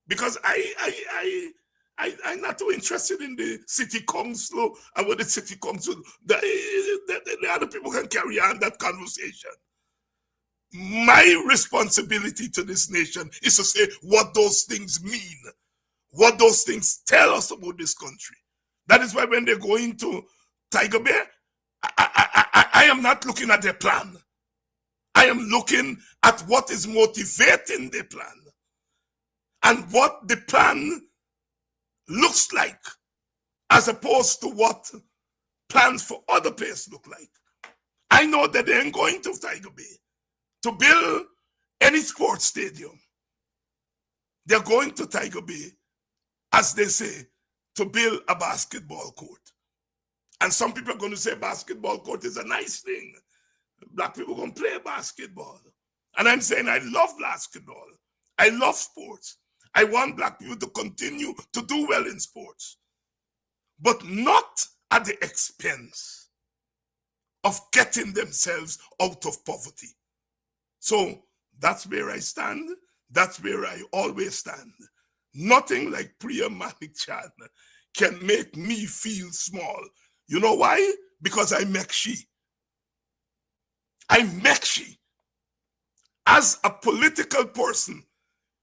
Because I'm not too interested in the city council and what the city council, the other people can carry on that conversation. My responsibility to this nation is to say what those things mean, what those things tell us about this country. That is why when they go into Tiger Bear, I am not looking at their plan. I am looking at what is motivating the plan and what the plan looks like as opposed to what plans for other places look like. I know that they ain't going to Tiger Bay to build any sports stadium. They're going to Tiger Bay, as they say, to build a basketball court. And some people are going to say basketball court is a nice thing. Black people are going to play basketball. And I'm saying I love basketball. I love sports. I want black people to continue to do well in sports, but not at the expense of getting themselves out of poverty. So that's where I stand. That's where I always stand. Nothing like Priya Manik Chan can make me feel small. You know why? Because I make she. I make she. As a political person,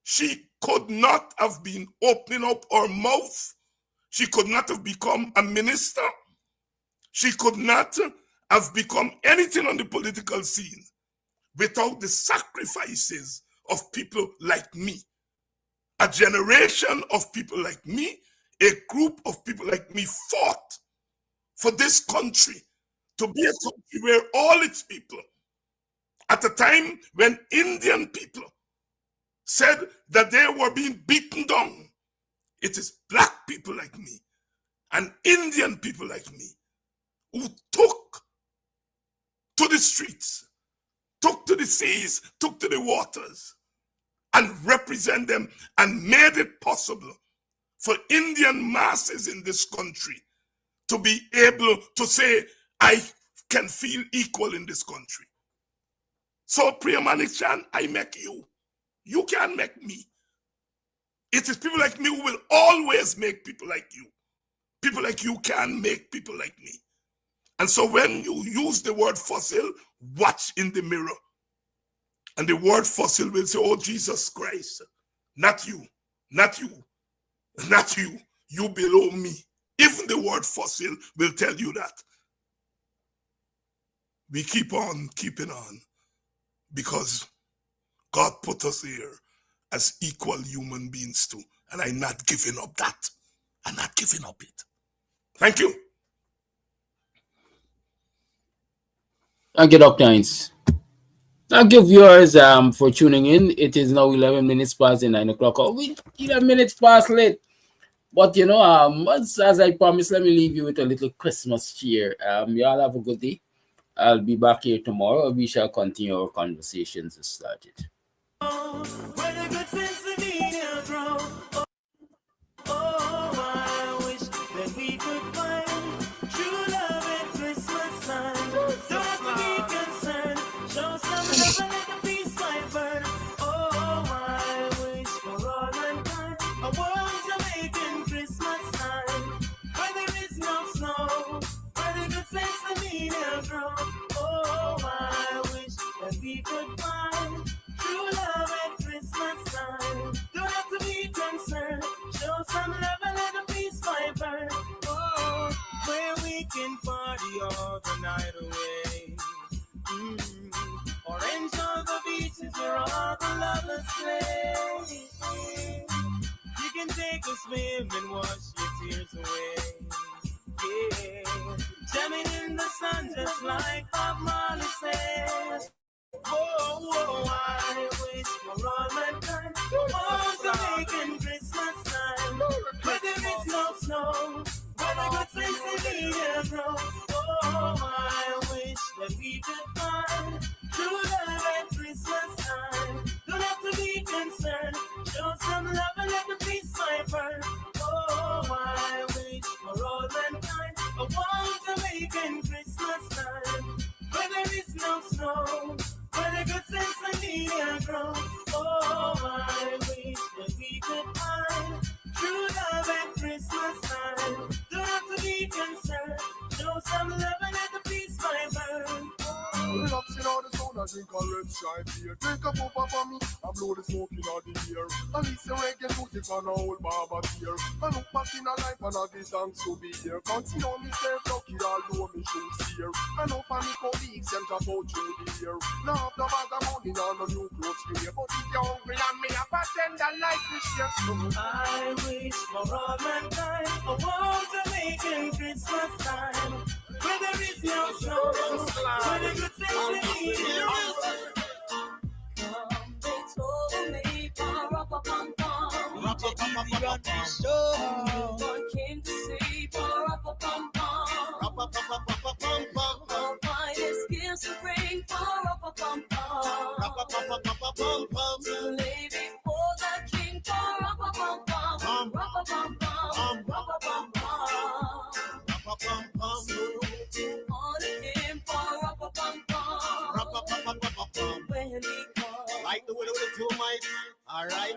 she could not have been opening up her mouth. She could not have become a minister. She could not have become anything on the political scene without the sacrifices of people like me. A generation of people like me, a group of people like me fought for this country to be a country where all its people, at a time when Indian people said that they were being beaten down, it is black people like me and Indian people like me who took to the streets, took to the seas, took to the waters, and represent them and made it possible for Indian masses in this country to be able to say, I can feel equal in this country. So Priya Manik Chan, I make you. You can't make me. It is people like me who will always make people like you. People like you can make people like me. And so when you use the word fossil, watch in the mirror. And the word fossil will say, oh, Jesus Christ, not you, not you, not you, you below me. Even the word fossil will tell you that. We keep on keeping on because God put us here as equal human beings too. And I'm not giving up that. I'm not giving up it. Thank you. Thank you, Dr. Hines. Thank you, viewers, for tuning in. It is now 11 minutes past the 9 o'clock. Oh, we 11 minutes past late. But, you know, as I promised, let me leave you with a little Christmas cheer. Y'all have a good day. I'll be back here tomorrow. We shall continue our conversations as started. I wish that we could find true love at Christmas time. Don't have to be concerned. Show some love and let the peace fight burn. Oh, I wish for all mankind a warm Jamaican Christmas time, where there is no snow, where the good sense the media grow. Oh, I wish that we could find true love at Christmas time. say. You can take a swim and wash your tears away. Yeah, jamming in the sun just like Bob Marley said. Whoa, whoa, I wish for all mankind all to make in Christmas time. Where there is no snow, where the good sense in the air grows. Oh, I wish that we could find true love at Christmas time. Don't have to be concerned, show some love and let the peace might burn. Oh, I wish for all mankind a warm Jamaican Christmas time. Where there is no snow, where the good sense and the air grows. Oh, I wish that we could find true love at Christmas time. Don't have to be concerned, show some love and let the peace might burn. Relaxing all the sound, I drink a red stripe beer. Drink a puff for me, I blow the smoke in all the air. I listen reggae music and a whole barber tear. I look back in a life and I give thanks to be here. Consider myself lucky, although me should steer. I know for me colleagues, them drop out through the year. Now have the bag of money, now no new clothes for you. But if you're hungry and me, I pretend I like this shit. I wish for all mankind a warm Jamaican Christmas time. Where there is no snow, where the good things in the air. They told me, pa-ra-pa-pum-pum. DJ run the show. One came to see, pa-ra-pa-pum-pum. Ra-pa-pa-pa-pa-pum-pum. Our finest gifts to bring, pa-ra-pa-pum-pum. Ra-pa-pa-pa-pa-pum-pum. To lay before the king, pa-ra-pa-pum-pum. Ra-pa-pum-pum, ra-pa-pum-pum. Ra-pa-pum-pum. To honor him, pa-ra-pa-pum-pum. Ra-pa-pa-pa-pa-pum. When he comes. Like the way with the two mics. All right.